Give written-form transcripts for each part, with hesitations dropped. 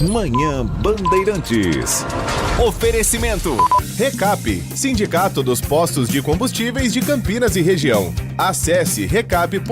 Manhã Bandeirantes. Oferecimento. Recap, Sindicato dos Postos de Combustíveis de Campinas e Região. Acesse recap.org.br.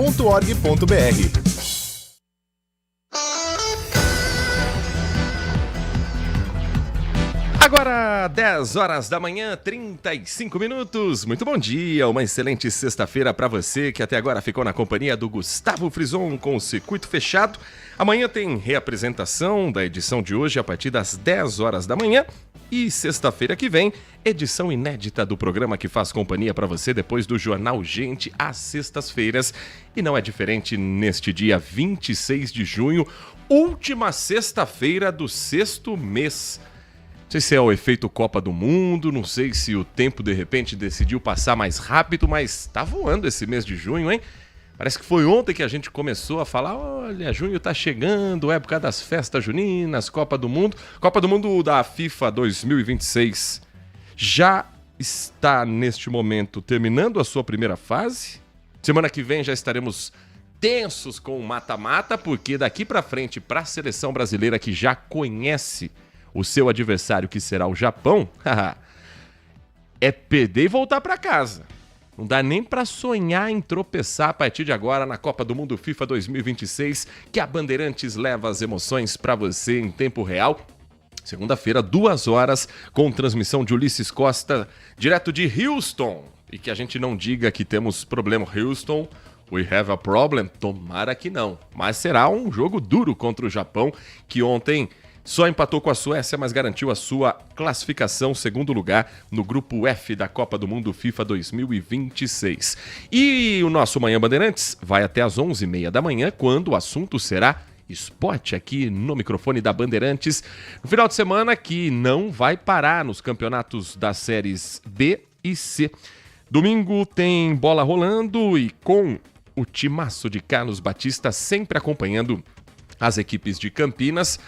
Agora, 10 horas da manhã, 35 minutos. Muito bom dia, uma excelente sexta-feira para você que até agora ficou na companhia do Gustavo Frison com o Circuito Fechado. Amanhã tem reapresentação da edição de hoje a partir das 10 horas da manhã. E sexta-feira que vem, edição inédita do programa que faz companhia para você depois do Jornal Gente às sextas-feiras. E não é diferente neste dia 26 de junho, última sexta-feira do sexto mês. Não sei se é o efeito Copa do Mundo, não sei se o tempo de repente decidiu passar mais rápido, mas tá voando esse mês de junho, hein? Parece que foi ontem que a gente começou a falar, olha, junho tá chegando, época das festas juninas, Copa do Mundo. Copa do Mundo da FIFA 2026 já está neste momento terminando a sua primeira fase. Semana que vem já estaremos tensos com o mata-mata, porque daqui pra frente, para a seleção brasileira que já conhece o seu adversário, que será o Japão, é perder e voltar para casa. Não dá nem para sonhar em tropeçar a partir de agora na Copa do Mundo FIFA 2026, que a Bandeirantes leva as emoções para você em tempo real. Segunda-feira, 2 horas, com transmissão de Ulisses Costa, direto de Houston. E que a gente não diga que temos problema. Houston, we have a problem. Tomara que não. Mas será um jogo duro contra o Japão, que ontem só empatou com a Suécia, mas garantiu a sua classificação, segundo lugar, no grupo F da Copa do Mundo FIFA 2026. E o nosso Manhã Bandeirantes vai até às 11h30 da manhã, quando o assunto será esporte aqui no microfone da Bandeirantes. No final de semana que não vai parar nos campeonatos das séries B e C. Domingo tem bola rolando e com o timaço de Carlos Batista sempre acompanhando as equipes de Campinas.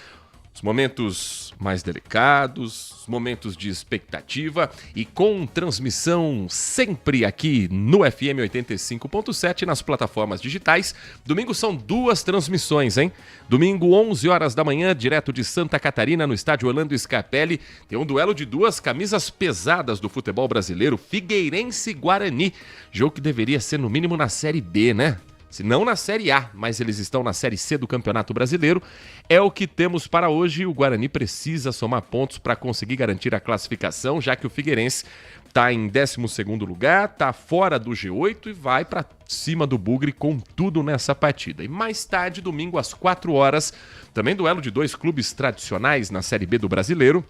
Os momentos mais delicados, os momentos de expectativa e com transmissão sempre aqui no FM 85.7 nas plataformas digitais. Domingo são 2 transmissões, hein? Domingo, 11 horas da manhã, direto de Santa Catarina, no estádio Orlando Scarpelli, tem um duelo de 2 camisas pesadas do futebol brasileiro, Figueirense e Guarani. Jogo que deveria ser no mínimo na Série B, né? Se não na Série A, mas eles estão na Série C do Campeonato Brasileiro. É o que temos para hoje. O Guarani precisa somar pontos para conseguir garantir a classificação, já que o Figueirense está em 12º lugar, está fora do G8 e vai para cima do Bugre com tudo nessa partida. E mais tarde, domingo às 4 horas, também duelo de 2 clubes tradicionais na Série B do Brasileiro.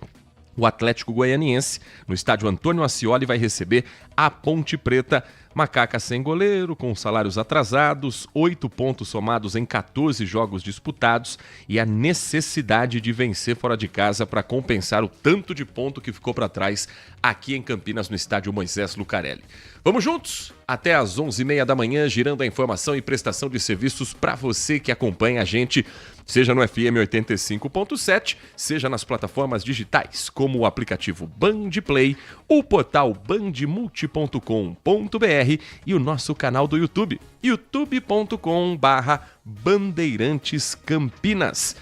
O Atlético Goianiense, no estádio Antônio Ascioli, vai receber a Ponte Preta. Macaca sem goleiro, com salários atrasados, 8 pontos somados em 14 jogos disputados e a necessidade de vencer fora de casa para compensar o tanto de ponto que ficou para trás aqui em Campinas, no estádio Moisés Lucarelli. Vamos juntos? Até às 11h30 da manhã, girando a informação e prestação de serviços para você que acompanha a gente, seja no FM 85.7, seja nas plataformas digitais, como o aplicativo Bandplay, o portal bandmulti.com.br e o nosso canal do YouTube, youtube.com/Bandeirantes Campinas.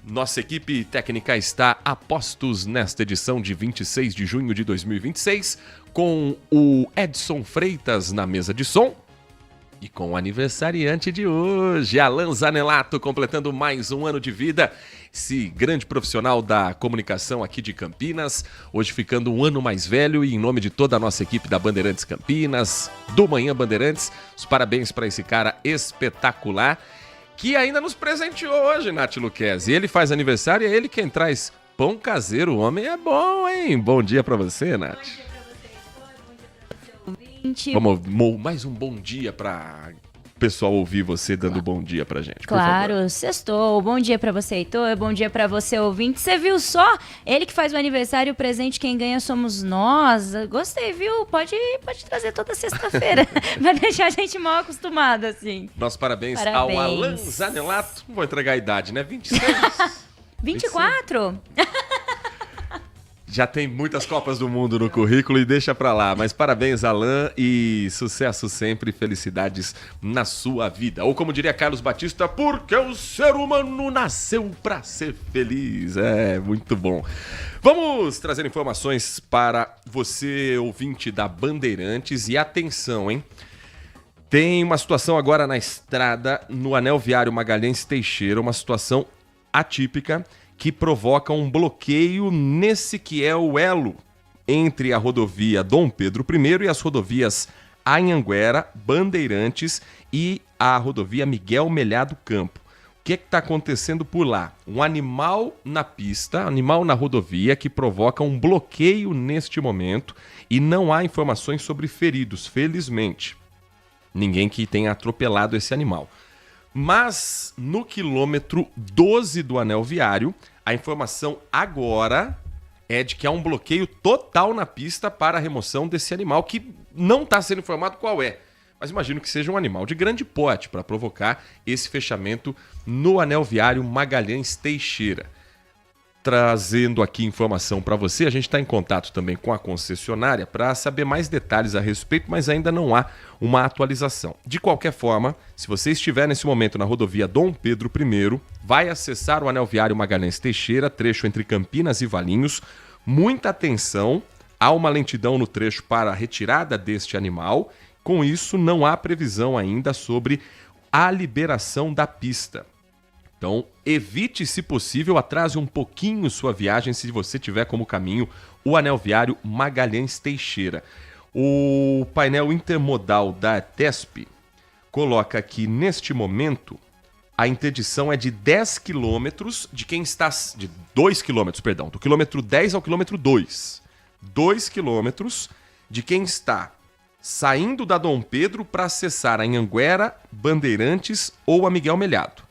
Nossa equipe técnica está a postos nesta edição de 26 de junho de 2026, com o Edson Freitas na mesa de som e com o aniversariante de hoje, Alan Zanelato, completando mais um ano de vida. Esse grande profissional da comunicação aqui de Campinas, hoje ficando um ano mais velho, e em nome de toda a nossa equipe da Bandeirantes Campinas, do Manhã Bandeirantes, os parabéns para esse cara espetacular, que ainda nos presenteou hoje, Nath Luquezzi. Ele faz aniversário e é ele quem traz pão caseiro. O homem é bom, hein? Bom dia para você, Nath. Bom dia para você, Heitor. Bom dia para você, ouvinte. Vamos, mais um bom dia para o pessoal ouvir você dando bom dia pra gente, por favor. Claro, sextou. Bom dia pra você, Heitor. Bom dia pra você, ouvinte. Você viu só? Ele que faz o aniversário, o presente, quem ganha somos nós. Gostei, viu? Pode trazer toda sexta-feira. Vai deixar a gente mal acostumado, assim. Nossos parabéns ao Alan Zanelato. Não vou entregar a idade, né? 26. 24? Já tem muitas Copas do Mundo no currículo e deixa pra lá. Mas parabéns, Alain, e sucesso sempre, felicidades na sua vida. Ou como diria Carlos Batista, porque o ser humano nasceu pra ser feliz. É, muito bom. Vamos trazer informações para você, ouvinte da Bandeirantes. E atenção, hein? Tem uma situação agora na estrada, no anel viário Magalhães Teixeira, uma situação atípica que provoca um bloqueio nesse que é o elo entre a rodovia Dom Pedro I e as rodovias Anhanguera, Bandeirantes e a rodovia Miguel Melhado Campo. O que está acontecendo por lá? Um animal na pista, animal na rodovia que provoca um bloqueio neste momento e não há informações sobre feridos, felizmente. Ninguém que tenha atropelado esse animal. Mas no quilômetro 12 do anel viário, a informação agora é de que há um bloqueio total na pista para a remoção desse animal, que não está sendo informado qual é. Mas imagino que seja um animal de grande porte para provocar esse fechamento no anel viário Magalhães Teixeira. Trazendo aqui informação para você, a gente está em contato também com a concessionária para saber mais detalhes a respeito, mas ainda não há uma atualização. De qualquer forma, se você estiver nesse momento na rodovia Dom Pedro I, vai acessar o anel viário Magalhães Teixeira, trecho entre Campinas e Valinhos. Muita atenção, há uma lentidão no trecho para a retirada deste animal. Com isso, não há previsão ainda sobre a liberação da pista. Então, evite, se possível, atrase um pouquinho sua viagem se você tiver como caminho o anel viário Magalhães Teixeira. O painel intermodal da TESP coloca que, neste momento, a interdição é de 10 quilômetros de quem está... de 2 quilômetros, perdão, do quilômetro 10 ao quilômetro 2. 2 quilômetros de quem está saindo da Dom Pedro para acessar a Anhanguera, Bandeirantes ou a Miguel Melhado.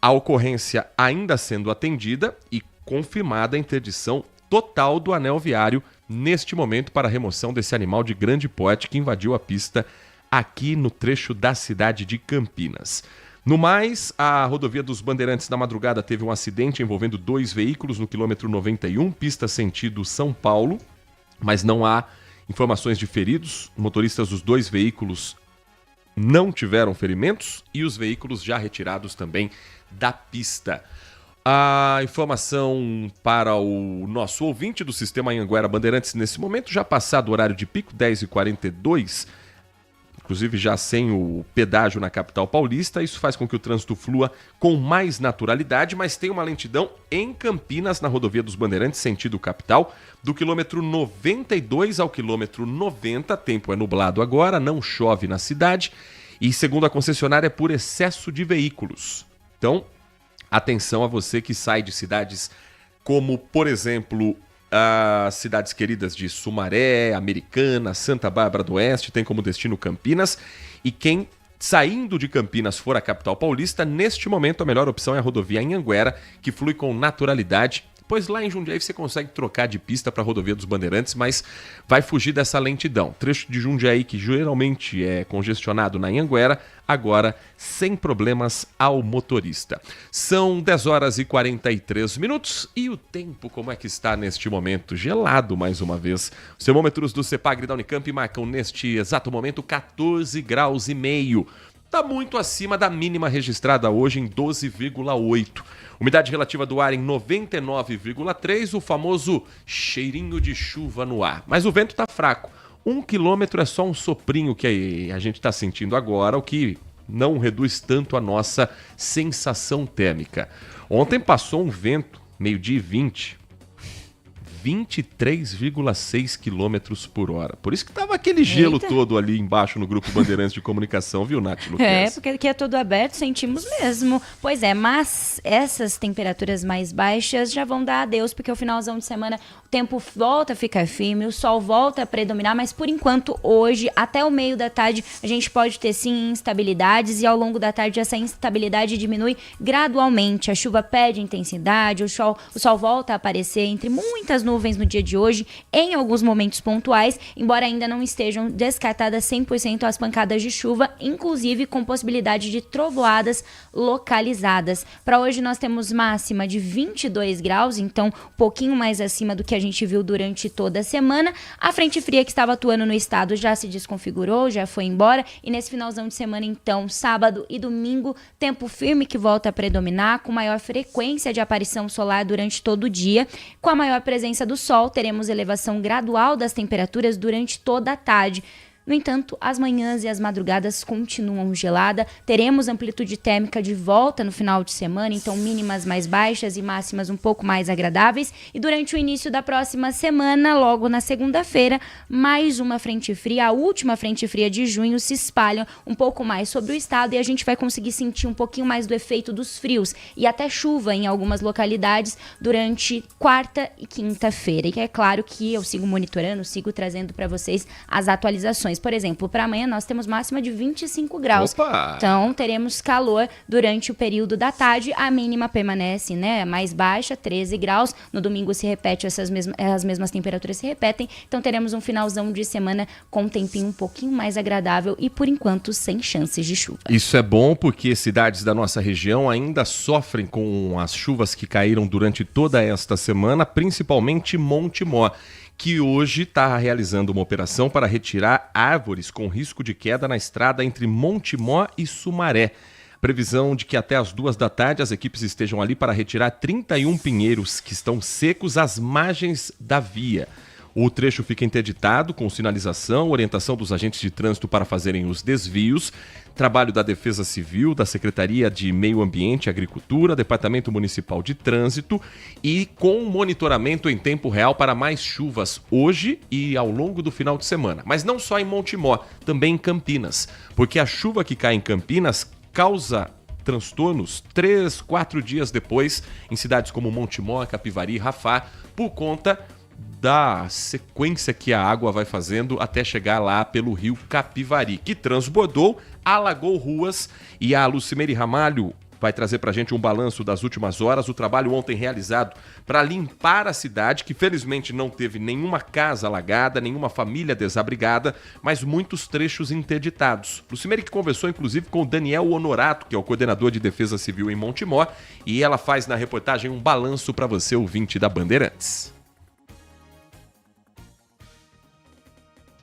A ocorrência ainda sendo atendida e confirmada a interdição total do anel viário neste momento para a remoção desse animal de grande porte que invadiu a pista aqui no trecho da cidade de Campinas. No mais, a rodovia dos Bandeirantes na madrugada teve um acidente envolvendo 2 veículos no quilômetro 91, pista sentido São Paulo, mas não há informações de feridos. Motoristas dos 2 veículos não tiveram ferimentos e os veículos já retirados também da pista. A informação para o nosso ouvinte do Sistema Anhanguera Bandeirantes nesse momento, já passado o horário de pico, 10h42, inclusive já sem o pedágio na capital paulista, isso faz com que o trânsito flua com mais naturalidade, mas tem uma lentidão em Campinas, na rodovia dos Bandeirantes, sentido capital, do quilômetro 92 ao quilômetro 90, tempo é nublado agora, não chove na cidade, e segundo a concessionária é por excesso de veículos. Então, atenção a você que sai de cidades como, por exemplo, as cidades queridas de Sumaré, Americana, Santa Bárbara do Oeste, tem como destino Campinas. E quem saindo de Campinas for a capital paulista, neste momento a melhor opção é a rodovia Anhanguera, que flui com naturalidade, pois lá em Jundiaí você consegue trocar de pista para a rodovia dos Bandeirantes, mas vai fugir dessa lentidão. Trecho de Jundiaí que geralmente é congestionado na Anhanguera, agora sem problemas ao motorista. São 10h43 e o tempo como é que está neste momento? Gelado mais uma vez. Os termômetros do CEPAGRE da Unicamp marcam neste exato momento 14,5 graus. Está muito acima da mínima registrada hoje em 12,8. Umidade relativa do ar em 99,3, o famoso cheirinho de chuva no ar. Mas o vento está fraco. 1 quilômetro é só um soprinho que a gente está sentindo agora, o que não reduz tanto a nossa sensação térmica. Ontem passou um vento, meio-dia e 20, 23,6 km por hora. Por isso que tava aquele gelo todo ali embaixo no Grupo Bandeirantes de Comunicação, viu, Nath Luquez? É, porque aqui é tudo aberto, sentimos mesmo. Pois é, mas essas temperaturas mais baixas já vão dar adeus, porque o finalzão de semana o tempo volta a ficar firme, o sol volta a predominar, mas por enquanto hoje, até o meio da tarde, a gente pode ter sim instabilidades e ao longo da tarde essa instabilidade diminui gradualmente. A chuva perde intensidade, o sol volta a aparecer entre muitas nuvens nuvens no dia de hoje, em alguns momentos pontuais, embora ainda não estejam descartadas 100% as pancadas de chuva, inclusive com possibilidade de trovoadas localizadas. Para hoje nós temos máxima de 22 graus, então um pouquinho mais acima do que a gente viu durante toda a semana. A frente fria que estava atuando no estado já se desconfigurou, já foi embora, e nesse finalzão de semana, então, sábado e domingo, tempo firme que volta a predominar, com maior frequência de aparição solar durante todo o dia. Com a maior presença do sol, teremos elevação gradual das temperaturas durante toda a tarde. No entanto, as manhãs e as madrugadas continuam geladas. Teremos amplitude térmica de volta no final de semana, então mínimas mais baixas e máximas um pouco mais agradáveis. E durante o início da próxima semana, logo na segunda-feira, mais uma frente fria, a última frente fria de junho, se espalha um pouco mais sobre o estado e a gente vai conseguir sentir um pouquinho mais do efeito dos frios e até chuva em algumas localidades durante quarta e quinta-feira. E é claro que eu sigo monitorando, sigo trazendo para vocês as atualizações. Por exemplo, para amanhã nós temos máxima de 25 graus. Opa! Então, teremos calor durante o período da tarde. A mínima permanece, mais baixa, 13 graus. No domingo se repete as mesmas temperaturas se repetem. Então, teremos um finalzão de semana com um tempinho um pouquinho mais agradável e, por enquanto, sem chances de chuva. Isso é bom porque cidades da nossa região ainda sofrem com as chuvas que caíram durante toda esta semana, principalmente Montemor, que hoje está realizando uma operação para retirar árvores com risco de queda na estrada entre Montemor e Sumaré. Previsão de que até as 14h as equipes estejam ali para retirar 31 pinheiros que estão secos às margens da via. O trecho fica interditado com sinalização, orientação dos agentes de trânsito para fazerem os desvios, trabalho da Defesa Civil, da Secretaria de Meio Ambiente e Agricultura, Departamento Municipal de Trânsito e com monitoramento em tempo real para mais chuvas hoje e ao longo do final de semana. Mas não só em Montemor, também em Campinas, porque a chuva que cai em Campinas causa transtornos 3, 4 dias depois em cidades como Montemor, Capivari e Rafar, por conta da sequência que a água vai fazendo até chegar lá pelo rio Capivari, que transbordou, alagou ruas, e a Lucimeire Ramalho vai trazer pra gente um balanço das últimas horas, o trabalho ontem realizado para limpar a cidade, que felizmente não teve nenhuma casa alagada, nenhuma família desabrigada, mas muitos trechos interditados. Lucimeire que conversou inclusive com o Daniel Honorato, que é o coordenador de Defesa Civil em Montemor, e ela faz na reportagem um balanço para você, ouvinte da Bandeirantes.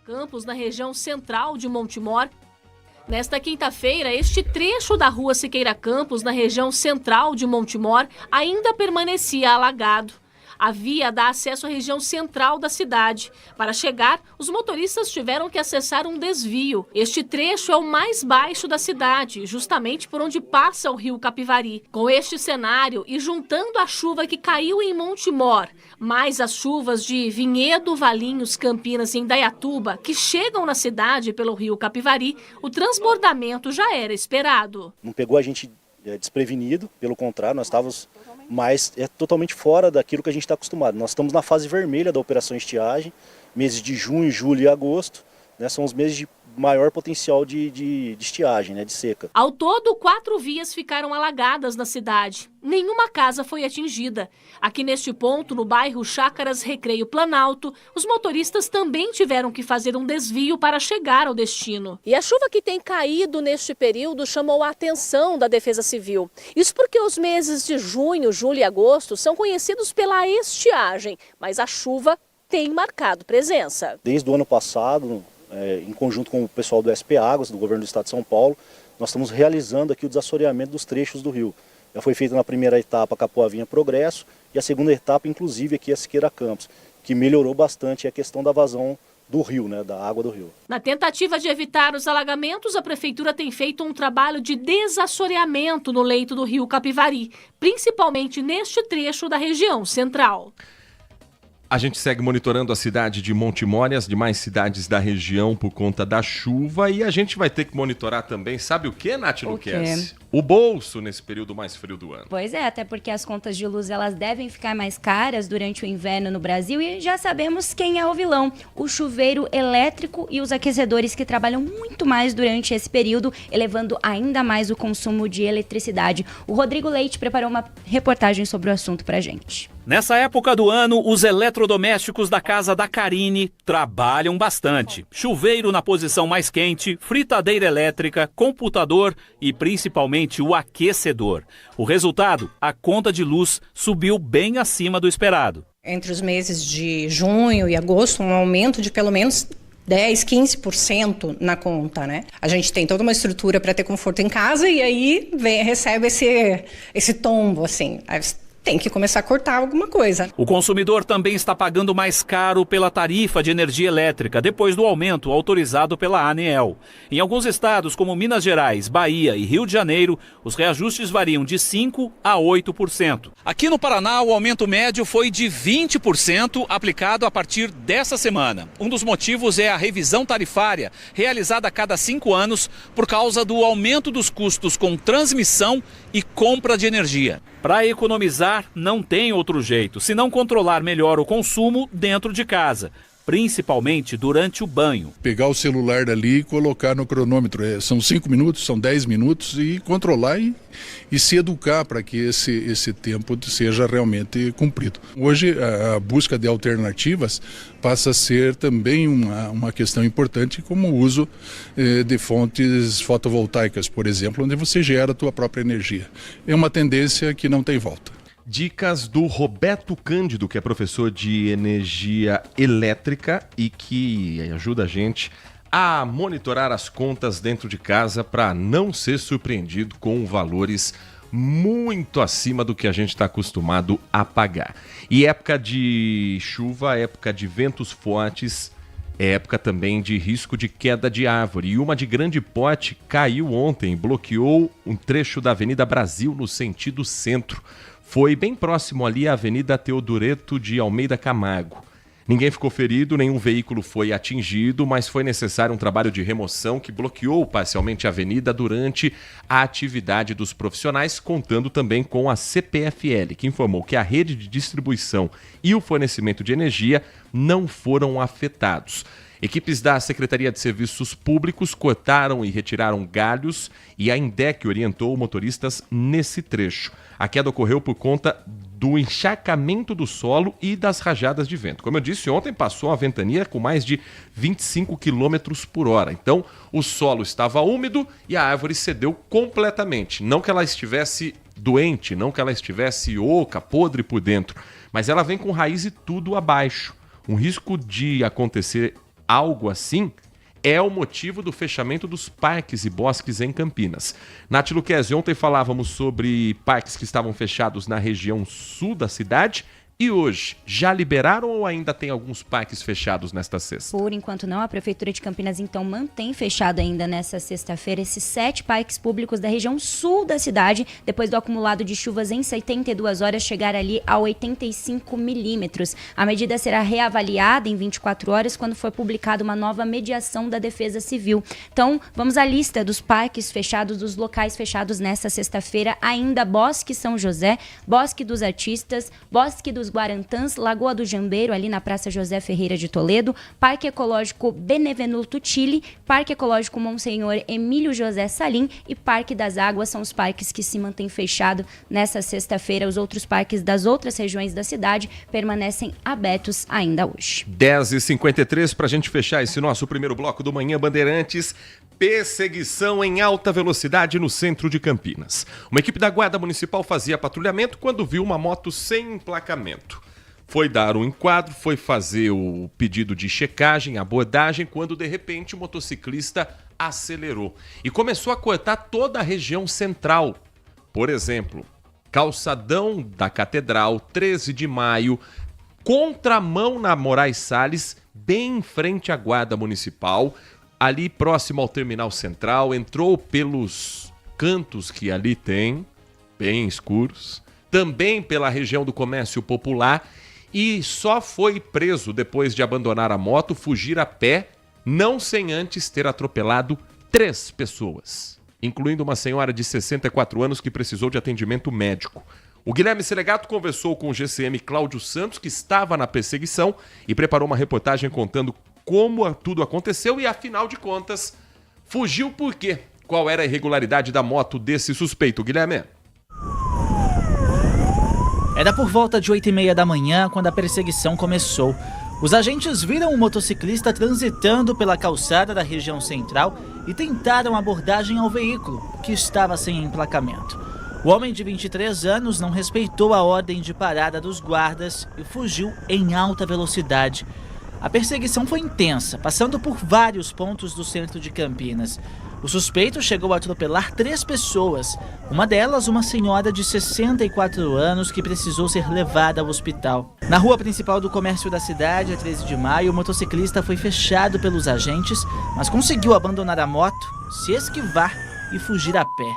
Campos, na região central de Montemor. Nesta quinta-feira, este trecho da rua Siqueira Campos, na região central de Montemor, ainda permanecia alagado. A via dá acesso à região central da cidade. Para chegar, os motoristas tiveram que acessar um desvio. Este trecho é o mais baixo da cidade, justamente por onde passa o rio Capivari. Com este cenário e juntando a chuva que caiu em Montemor, mais as chuvas de Vinhedo, Valinhos, Campinas e Indaiatuba, que chegam na cidade pelo rio Capivari, o transbordamento já era esperado. Não pegou a gente desprevenido, pelo contrário, nós estávamos totalmente fora daquilo que a gente está acostumado. Nós estamos na fase vermelha da operação estiagem, meses de junho, julho e agosto, são os meses de maior potencial de estiagem, de seca. Ao todo, 4 vias ficaram alagadas na cidade. Nenhuma casa foi atingida. Aqui neste ponto, no bairro Chácaras Recreio Planalto, os motoristas também tiveram que fazer um desvio para chegar ao destino. E a chuva que tem caído neste período chamou a atenção da Defesa Civil. Isso porque os meses de junho, julho e agosto são conhecidos pela estiagem, mas a chuva tem marcado presença. Desde o ano passado, em conjunto com o pessoal do SP Águas, do governo do estado de São Paulo, nós estamos realizando aqui o desassoreamento dos trechos do rio. Já foi feita na primeira etapa a Capoavinha Progresso e a segunda etapa, inclusive, aqui a Siqueira Campos, que melhorou bastante a questão da vazão do rio, da água do rio. Na tentativa de evitar os alagamentos, a prefeitura tem feito um trabalho de desassoreamento no leito do rio Capivari, principalmente neste trecho da região central. A gente segue monitorando a cidade de Montemor e as demais cidades da região por conta da chuva, e a gente vai ter que monitorar também, sabe o que, Nath Luquezzi? O bolso nesse período mais frio do ano. Pois é, até porque as contas de luz elas devem ficar mais caras durante o inverno no Brasil, e já sabemos quem é o vilão: o chuveiro elétrico e os aquecedores, que trabalham muito mais durante esse período, elevando ainda mais o consumo de eletricidade. O Rodrigo Leite preparou uma reportagem sobre o assunto pra gente. Nessa época do ano, os eletrodomésticos da casa da Karine trabalham bastante. Chuveiro na posição mais quente, fritadeira elétrica, computador e principalmente o aquecedor. O resultado, a conta de luz subiu bem acima do esperado. Entre os meses de junho e agosto, um aumento de pelo menos 10, 15% na conta, né? A gente tem toda uma estrutura para ter conforto em casa e aí recebe esse tombo, assim. Tem que começar a cortar alguma coisa. O consumidor também está pagando mais caro pela tarifa de energia elétrica, depois do aumento autorizado pela ANEEL. Em alguns estados, como Minas Gerais, Bahia e Rio de Janeiro, os reajustes variam de 5% a 8%. Aqui no Paraná, o aumento médio foi de 20%, aplicado a partir dessa semana. Um dos motivos é a revisão tarifária, realizada a cada 5 anos, por causa do aumento dos custos com transmissão e compra de energia. Para economizar, não tem outro jeito, senão controlar melhor o consumo dentro de casa, principalmente durante o banho. Pegar o celular dali e colocar no cronômetro. São 5 minutos, são 10 minutos e controlar e se educar para que esse tempo seja realmente cumprido. Hoje, a busca de alternativas passa a ser também uma questão importante, como o uso de fontes fotovoltaicas, por exemplo, onde você gera a tua própria energia. É uma tendência que não tem volta. Dicas do Roberto Cândido, que é professor de energia elétrica e que ajuda a gente a monitorar as contas dentro de casa para não ser surpreendido com valores muito acima do que a gente está acostumado a pagar. E época de chuva, época de ventos fortes, é época também de risco de queda de árvore. E uma de grande porte caiu ontem, bloqueou um trecho da Avenida Brasil no sentido centro. Foi bem próximo ali à Avenida Teodoreto de Almeida Camargo. Ninguém ficou ferido, nenhum veículo foi atingido, mas foi necessário um trabalho de remoção que bloqueou parcialmente a avenida durante a atividade dos profissionais, contando também com a CPFL, que informou que a rede de distribuição e o fornecimento de energia não foram afetados. Equipes da Secretaria de Serviços Públicos cortaram e retiraram galhos e a INDEC orientou motoristas nesse trecho. A queda ocorreu por conta do encharcamento do solo e das rajadas de vento. Como eu disse, ontem passou uma ventania com mais de 25 km por hora. Então, o solo estava úmido e a árvore cedeu completamente. Não que ela estivesse doente, não que ela estivesse oca, podre por dentro, mas ela vem com raiz e tudo abaixo. Um risco de acontecer algo assim é o motivo do fechamento dos parques e bosques em Campinas. Nath Luquezzi, ontem falávamos sobre parques que estavam fechados na região sul da cidade. E hoje, já liberaram ou ainda tem alguns parques fechados nesta sexta? Por enquanto não, a Prefeitura de Campinas então mantém fechado ainda nessa sexta-feira esses 7 parques públicos da região sul da cidade, depois do acumulado de chuvas em 72 horas chegar ali a 85 milímetros. A medida será reavaliada em 24 horas quando for publicada uma nova mediação da Defesa Civil. Então, vamos à lista dos parques fechados, dos locais fechados nessa sexta-feira. Ainda Bosque São José, Bosque dos Artistas, Bosque dos Guarantãs, Lagoa do Jambeiro, ali na Praça José Ferreira de Toledo, Parque Ecológico Benevenuto Tille, Parque Ecológico Monsenhor Emílio José Salim e Parque das Águas são os parques que se mantêm fechados nessa sexta-feira. Os outros parques das outras regiões da cidade permanecem abertos ainda hoje. 10h53 para a gente fechar esse nosso primeiro bloco do Manhã Bandeirantes. Perseguição em alta velocidade no centro de Campinas. Uma equipe da Guarda Municipal fazia patrulhamento quando viu uma moto sem emplacamento. Foi dar um enquadro, foi fazer o pedido de checagem, abordagem, quando de repente o motociclista acelerou e começou a cortar toda a região central. Por exemplo, Calçadão da Catedral, 13 de maio, contramão na Moraes Salles, bem em frente à Guarda Municipal, ali próximo ao Terminal Central, entrou pelos cantos que ali tem, bem escuros, também pela região do Comércio Popular e só foi preso depois de abandonar a moto, fugir a pé, não sem antes ter atropelado 3 pessoas, incluindo uma senhora de 64 anos que precisou de atendimento médico. O Guilherme Selegato conversou com o GCM Cláudio Santos, que estava na perseguição, e preparou uma reportagem contando como tudo aconteceu e, afinal de contas, fugiu por quê? Qual era a irregularidade da moto desse suspeito, Guilherme? Era por volta de 8h30 da manhã quando a perseguição começou. Os agentes viram um motociclista transitando pela calçada da região central e tentaram abordagem ao veículo, que estava sem emplacamento. O homem de 23 anos não respeitou a ordem de parada dos guardas e fugiu em alta velocidade. A perseguição foi intensa, passando por vários pontos do centro de Campinas. O suspeito chegou a atropelar 3 pessoas, uma delas uma senhora de 64 anos que precisou ser levada ao hospital. Na rua principal do comércio da cidade, a 13 de maio, o motociclista foi fechado pelos agentes, mas conseguiu abandonar a moto, se esquivar e fugir a pé.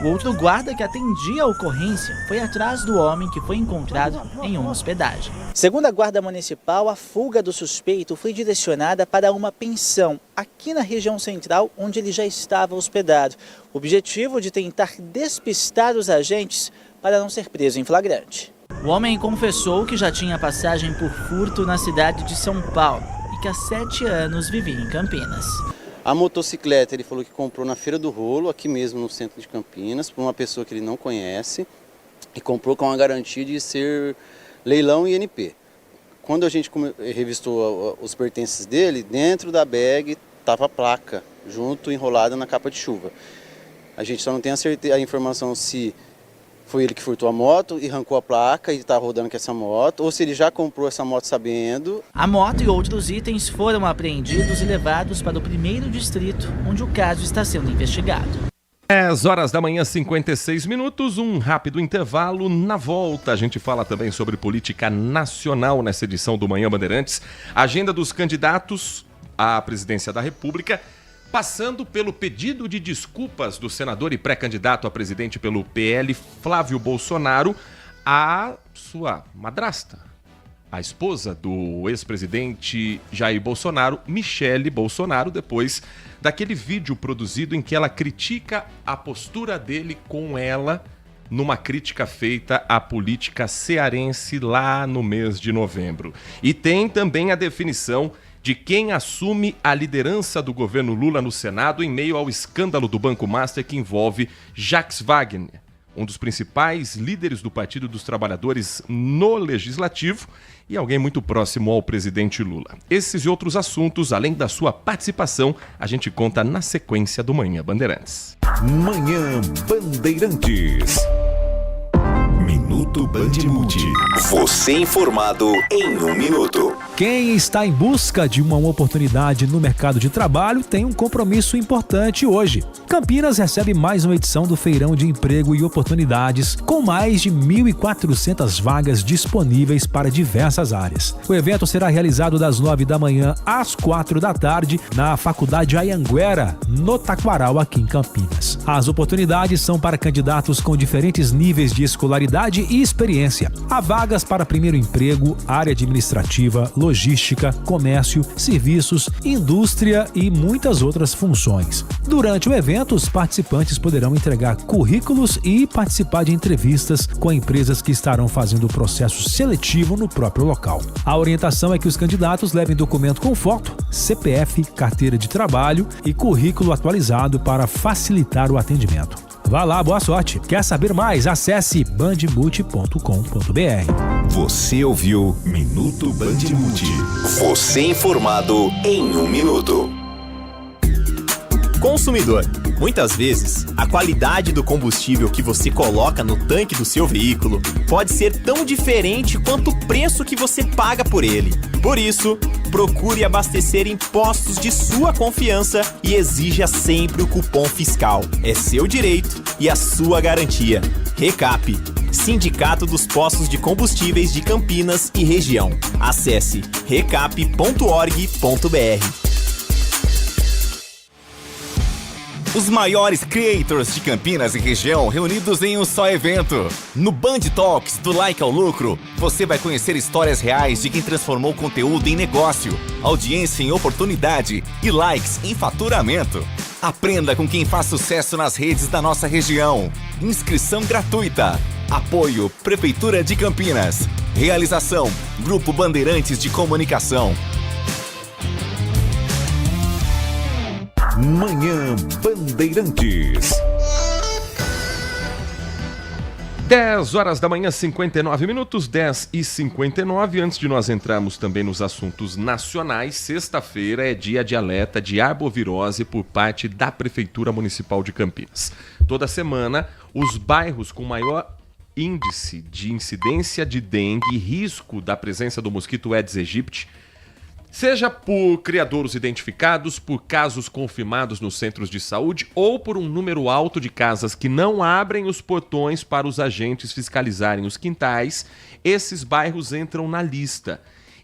O outro guarda que atendia a ocorrência foi atrás do homem que foi encontrado em uma hospedagem. Segundo a Guarda Municipal, a fuga do suspeito foi direcionada para uma pensão aqui na região central, onde ele já estava hospedado. O objetivo de tentar despistar os agentes para não ser preso em flagrante. O homem confessou que já tinha passagem por furto na cidade de São Paulo e que há 7 anos vivia em Campinas. A motocicleta ele falou que comprou na Feira do Rolo, aqui mesmo no centro de Campinas, por uma pessoa que ele não conhece, e comprou com a garantia de ser leilão INP. Quando a gente revistou os pertences dele, dentro da bag estava a placa, junto, enrolada na capa de chuva. A gente só não tem a informação se foi ele que furtou a moto e arrancou a placa e está rodando com essa moto, ou se ele já comprou essa moto sabendo. A moto e outros itens foram apreendidos e levados para o 1º distrito, onde o caso está sendo investigado. 10h da manhã, 56 minutos, um rápido intervalo. Na volta, a gente fala também sobre política nacional nessa edição do Manhã Bandeirantes. Agenda dos candidatos à presidência da República, passando pelo pedido de desculpas do senador e pré-candidato a presidente pelo PL, Flávio Bolsonaro, à sua madrasta, a esposa do ex-presidente Jair Bolsonaro, Michele Bolsonaro, depois daquele vídeo produzido em que ela critica a postura dele com ela, numa crítica feita à política cearense lá no mês de novembro. E tem também a definição de quem assume a liderança do governo Lula no Senado em meio ao escândalo do Banco Master que envolve Jacques Wagner, um dos principais líderes do Partido dos Trabalhadores no Legislativo e alguém muito próximo ao presidente Lula. Esses e outros assuntos, além da sua participação, a gente conta na sequência do Manhã Bandeirantes. Manhã Bandeirantes. Minuto Bandmuti. Você informado em 1 minuto. Quem está em busca de uma oportunidade no mercado de trabalho tem um compromisso importante hoje. Campinas recebe mais uma edição do Feirão de Emprego e Oportunidades, com mais de 1.400 vagas disponíveis para diversas áreas. O evento será realizado das 9 da manhã às 4 da tarde na Faculdade Anhanguera, no Taquaral, aqui em Campinas. As oportunidades são para candidatos com diferentes níveis de escolaridade e experiência. Há vagas para primeiro emprego, área administrativa, logística, comércio, serviços, indústria e muitas outras funções. Durante o evento, os participantes poderão entregar currículos e participar de entrevistas com empresas que estarão fazendo o processo seletivo no próprio local. A orientação é que os candidatos levem documento com foto, CPF, carteira de trabalho e currículo atualizado para facilitar o atendimento. Vá lá, boa sorte. Quer saber mais? Acesse bandmuti.com.br. Você ouviu Minuto Bandmuti. Você informado em 1 minuto. Consumidor, muitas vezes, a qualidade do combustível que você coloca no tanque do seu veículo pode ser tão diferente quanto o preço que você paga por ele. Por isso, procure abastecer em postos de sua confiança e exija sempre o cupom fiscal. É seu direito e a sua garantia. Recap, Sindicato dos Postos de Combustíveis de Campinas e Região. Acesse recap.org.br. Os maiores creators de Campinas e região reunidos em um só evento. No Band Talks do Like ao Lucro, você vai conhecer histórias reais de quem transformou conteúdo em negócio, audiência em oportunidade e likes em faturamento. Aprenda com quem faz sucesso nas redes da nossa região. Inscrição gratuita. Apoio Prefeitura de Campinas. Realização Grupo Bandeirantes de Comunicação. Manhã Bandeirantes. 10 horas da manhã, 59 minutos, 10h59. Antes de nós entrarmos também nos assuntos nacionais, sexta-feira é dia de alerta de arbovirose por parte da Prefeitura Municipal de Campinas. Toda semana, os bairros com maior índice de incidência de dengue e risco da presença do mosquito Aedes aegypti, seja por criadouros identificados, por casos confirmados nos centros de saúde ou por um número alto de casas que não abrem os portões para os agentes fiscalizarem os quintais, esses bairros entram na lista.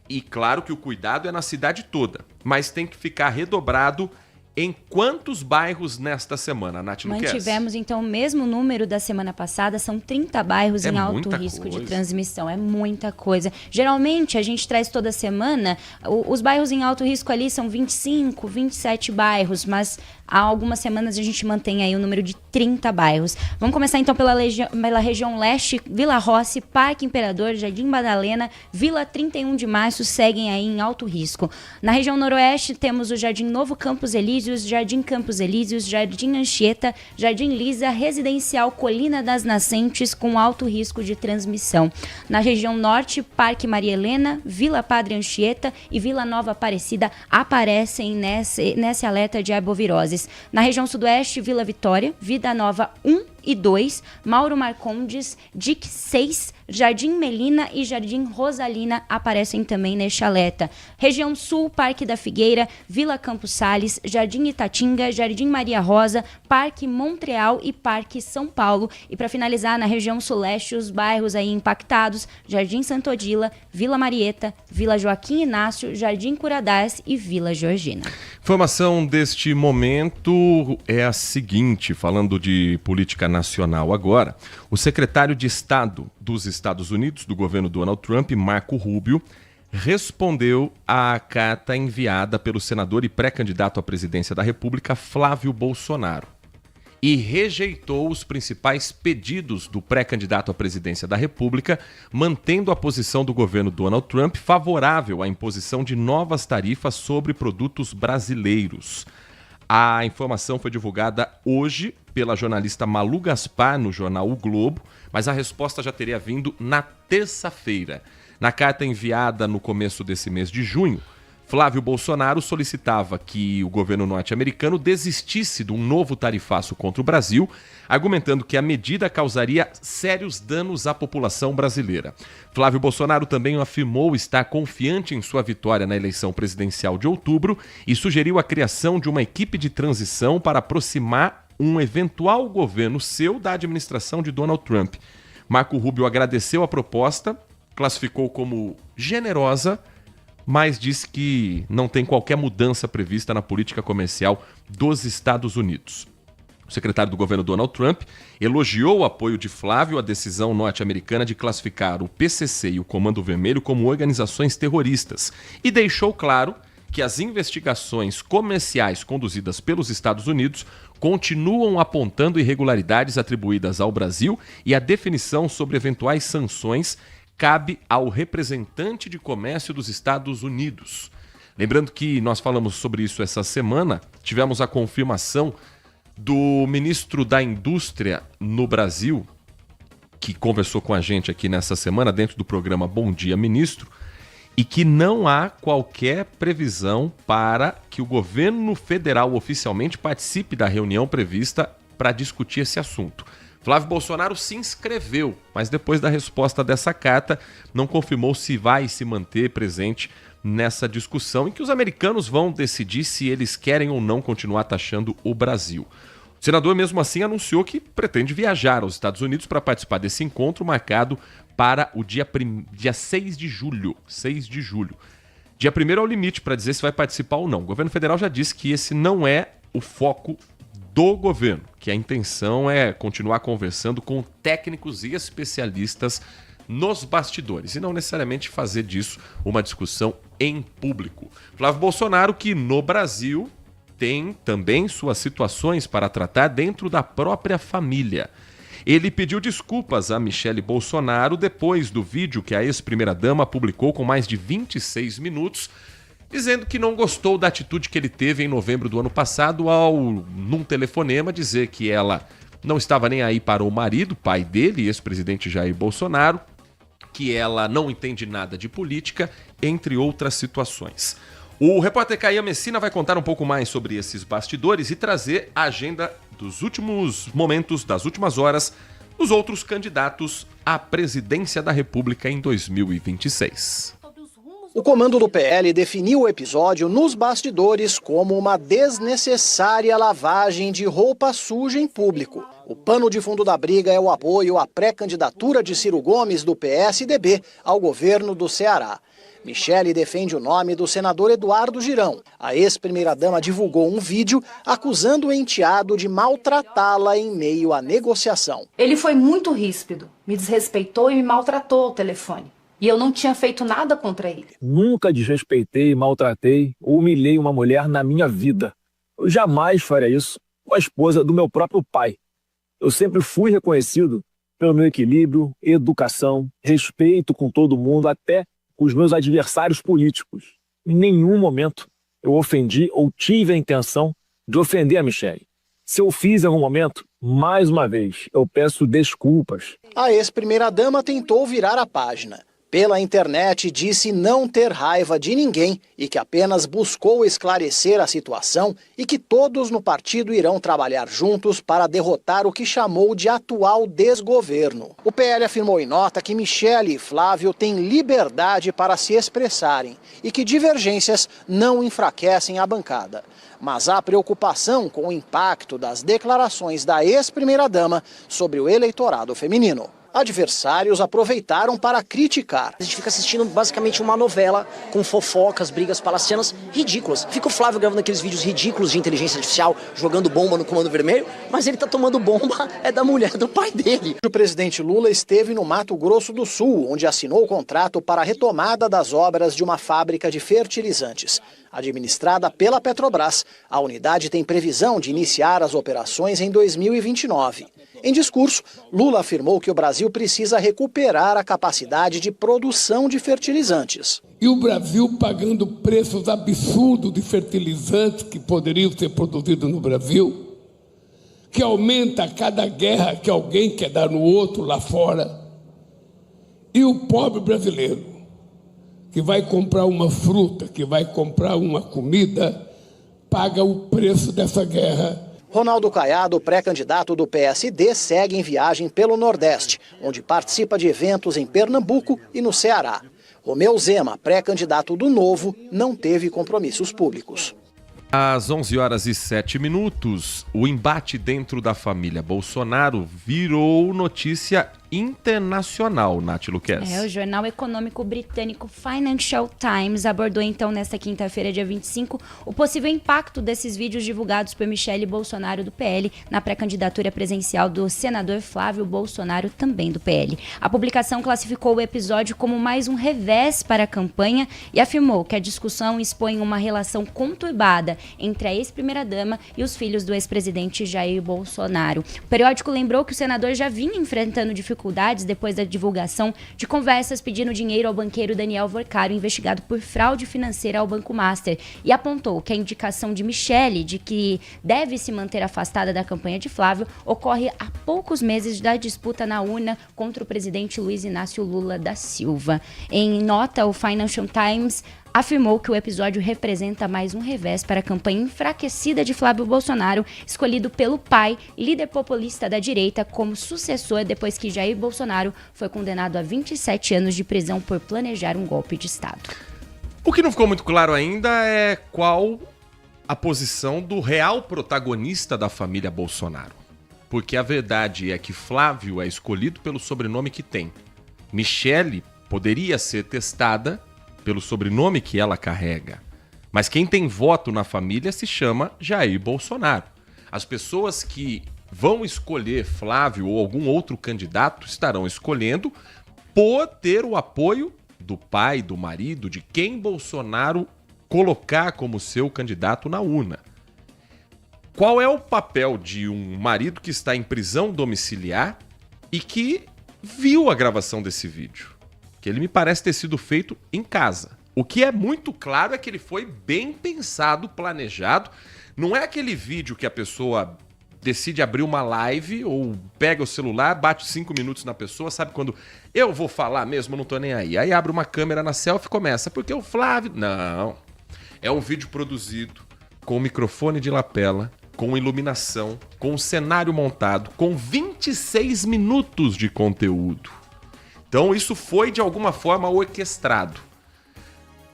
E claro que o cuidado é na cidade toda, mas tem que ficar redobrado. Em quantos bairros nesta semana, Nath Luquez? Mantivemos, então, o mesmo número da semana passada. São 30 bairros em alto risco de transmissão. É muita coisa. Geralmente, a gente traz toda semana, os bairros em alto risco ali são 25, 27 bairros, mas há algumas semanas a gente mantém aí o número de 30 bairros. Vamos começar, então, pela região leste, Vila Rossi, Parque Imperador, Jardim Madalena, Vila 31 de Março seguem aí em alto risco. Na região noroeste, temos o Jardim Novo Campos Elíseos, Jardim Campos Elíseos, Jardim Anchieta, Jardim Lisa, Residencial Colina das Nascentes com alto risco de transmissão. Na região norte, Parque Maria Helena, Vila Padre Anchieta e Vila Nova Aparecida aparecem nesse alerta de arboviroses. Na região sudoeste, Vila Vitória, Vida Nova 1 e 2, Mauro Marcondes, DIC 6, Jardim Melina e Jardim Rosalina aparecem também neste alerta. Região sul, Parque da Figueira, Vila Campos Sales, Jardim Itatinga, Jardim Maria Rosa, Parque Montreal e Parque São Paulo. E para finalizar, na região suleste, os bairros aí impactados, Jardim Santo Odila, Vila Marieta, Vila Joaquim Inácio, Jardim Curadás e Vila Georgina. Informação deste momento é a seguinte, falando de política nacional agora, o secretário de Estado dos Estados Unidos, do governo Donald Trump, Marco Rubio, respondeu à carta enviada pelo senador e pré-candidato à presidência da República, Flávio Bolsonaro, e rejeitou os principais pedidos do pré-candidato à presidência da República, mantendo a posição do governo Donald Trump favorável à imposição de novas tarifas sobre produtos brasileiros. A informação foi divulgada hoje pela jornalista Malu Gaspar no jornal O Globo, mas a resposta já teria vindo na terça-feira. Na carta enviada no começo desse mês de junho, Flávio Bolsonaro solicitava que o governo norte-americano desistisse de um novo tarifaço contra o Brasil, argumentando que a medida causaria sérios danos à população brasileira. Flávio Bolsonaro também afirmou estar confiante em sua vitória na eleição presidencial de outubro e sugeriu a criação de uma equipe de transição para aproximar um eventual governo seu da administração de Donald Trump. Marco Rubio agradeceu a proposta, classificou como generosa, mas disse que não tem qualquer mudança prevista na política comercial dos Estados Unidos. O secretário do governo Donald Trump elogiou o apoio de Flávio à decisão norte-americana de classificar o PCC e o Comando Vermelho como organizações terroristas e deixou claro que as investigações comerciais conduzidas pelos Estados Unidos continuam apontando irregularidades atribuídas ao Brasil e a definição sobre eventuais sanções cabe ao representante de comércio dos Estados Unidos. Lembrando que nós falamos sobre isso essa semana, tivemos a confirmação do ministro da Indústria no Brasil, que conversou com a gente aqui nessa semana dentro do programa Bom Dia Ministro, e que não há qualquer previsão para que o governo federal oficialmente participe da reunião prevista para discutir esse assunto. Flávio Bolsonaro se inscreveu, mas depois da resposta dessa carta, não confirmou se vai se manter presente nessa discussão em que os americanos vão decidir se eles querem ou não continuar taxando o Brasil. O senador, mesmo assim, anunciou que pretende viajar aos Estados Unidos para participar desse encontro marcado para o dia 6 de julho. 6 de julho. Dia 1º é o limite para dizer se vai participar ou não. O governo federal já disse que esse não é o foco do governo, que a intenção é continuar conversando com técnicos e especialistas nos bastidores e não necessariamente fazer disso uma discussão em público. Flávio Bolsonaro, que no Brasil tem também suas situações para tratar dentro da própria família. Ele pediu desculpas a Michele Bolsonaro depois do vídeo que a ex-primeira-dama publicou com mais de 26 minutos, dizendo que não gostou da atitude que ele teve em novembro do ano passado ao, num telefonema, dizer que ela não estava nem aí para o marido, pai dele, ex-presidente Jair Bolsonaro, que ela não entende nada de política, entre outras situações. O repórter Caia Messina vai contar um pouco mais sobre esses bastidores e trazer a agenda dos últimos momentos, das últimas horas, dos outros candidatos à presidência da República em 2026. O comando do PL definiu o episódio nos bastidores como uma desnecessária lavagem de roupa suja em público. O pano de fundo da briga é o apoio à pré-candidatura de Ciro Gomes do PSDB ao governo do Ceará. Michele defende o nome do senador Eduardo Girão. A ex-primeira-dama divulgou um vídeo acusando o enteado de maltratá-la em meio à negociação. Ele foi muito ríspido, me desrespeitou e me maltratou ao telefone. E eu não tinha feito nada contra ele. Nunca desrespeitei, maltratei ou humilhei uma mulher na minha vida. Eu jamais faria isso com a esposa do meu próprio pai. Eu sempre fui reconhecido pelo meu equilíbrio, educação, respeito com todo mundo, até com os meus adversários políticos. Em nenhum momento eu ofendi ou tive a intenção de ofender a Michele. Se eu fiz em algum momento, mais uma vez, eu peço desculpas. A ex-primeira-dama tentou virar a página. Pela internet, disse não ter raiva de ninguém e que apenas buscou esclarecer a situação e que todos no partido irão trabalhar juntos para derrotar o que chamou de atual desgoverno. O PL afirmou em nota que Michele e Flávio têm liberdade para se expressarem e que divergências não enfraquecem a bancada. Mas há preocupação com o impacto das declarações da ex-primeira-dama sobre o eleitorado feminino. Adversários aproveitaram para criticar. A gente fica assistindo basicamente uma novela com fofocas, brigas palacianas ridículas. Fica o Flávio gravando aqueles vídeos ridículos de inteligência artificial, jogando bomba no Comando Vermelho, mas ele tá tomando bomba da mulher do pai dele. O presidente Lula esteve no Mato Grosso do Sul, onde assinou o contrato para a retomada das obras de uma fábrica de fertilizantes. Administrada pela Petrobras, a unidade tem previsão de iniciar as operações em 2029. Em discurso, Lula afirmou que o Brasil precisa recuperar a capacidade de produção de fertilizantes. E o Brasil pagando preços absurdos de fertilizantes que poderiam ser produzidos no Brasil, que aumenta a cada guerra que alguém quer dar no outro lá fora. E o pobre brasileiro, que vai comprar uma fruta, que vai comprar uma comida, paga o preço dessa guerra. Ronaldo Caiado, pré-candidato do PSD, segue em viagem pelo Nordeste, onde participa de eventos em Pernambuco e no Ceará. Romeu Zema, pré-candidato do Novo, não teve compromissos públicos. Às 11h07, o embate dentro da família Bolsonaro virou notícia internacional, Nath Luquez. O jornal econômico britânico Financial Times abordou então nesta quinta-feira, dia 25, o possível impacto desses vídeos divulgados por Michele Bolsonaro do PL na pré-candidatura presidencial do senador Flávio Bolsonaro, também do PL. A publicação classificou o episódio como mais um revés para a campanha e afirmou que a discussão expõe uma relação conturbada entre a ex-primeira-dama e os filhos do ex-presidente Jair Bolsonaro. O periódico lembrou que o senador já vinha enfrentando dificuldades depois da divulgação de conversas pedindo dinheiro ao banqueiro Daniel Vorcaro, investigado por fraude financeira ao Banco Master, e apontou que a indicação de Michele de que deve se manter afastada da campanha de Flávio ocorre há poucos meses da disputa na urna contra o presidente Luiz Inácio Lula da Silva. Em nota, o Financial Times afirmou que o episódio representa mais um revés para a campanha enfraquecida de Flávio Bolsonaro, escolhido pelo pai, líder populista da direita, como sucessor depois que Jair Bolsonaro foi condenado a 27 anos de prisão por planejar um golpe de Estado. O que não ficou muito claro ainda é qual a posição do real protagonista da família Bolsonaro. Porque a verdade é que Flávio é escolhido pelo sobrenome que tem. Michele poderia ser testada pelo sobrenome que ela carrega. Mas quem tem voto na família se chama Jair Bolsonaro. As pessoas que vão escolher Flávio ou algum outro candidato estarão escolhendo por ter o apoio do pai, do marido, de quem Bolsonaro colocar como seu candidato na urna. Qual é o papel de um marido que está em prisão domiciliar e que viu a gravação desse vídeo? Que ele me parece ter sido feito em casa. O que é muito claro é que ele foi bem pensado, planejado. Não é aquele vídeo que a pessoa decide abrir uma live ou pega o celular, bate 5 minutos na pessoa, sabe quando eu vou falar mesmo, não tô nem aí. Aí abre uma câmera na selfie e começa, porque o Flávio... Não, é um vídeo produzido com microfone de lapela, com iluminação, com cenário montado, com 26 minutos de conteúdo. Então isso foi de alguma forma orquestrado.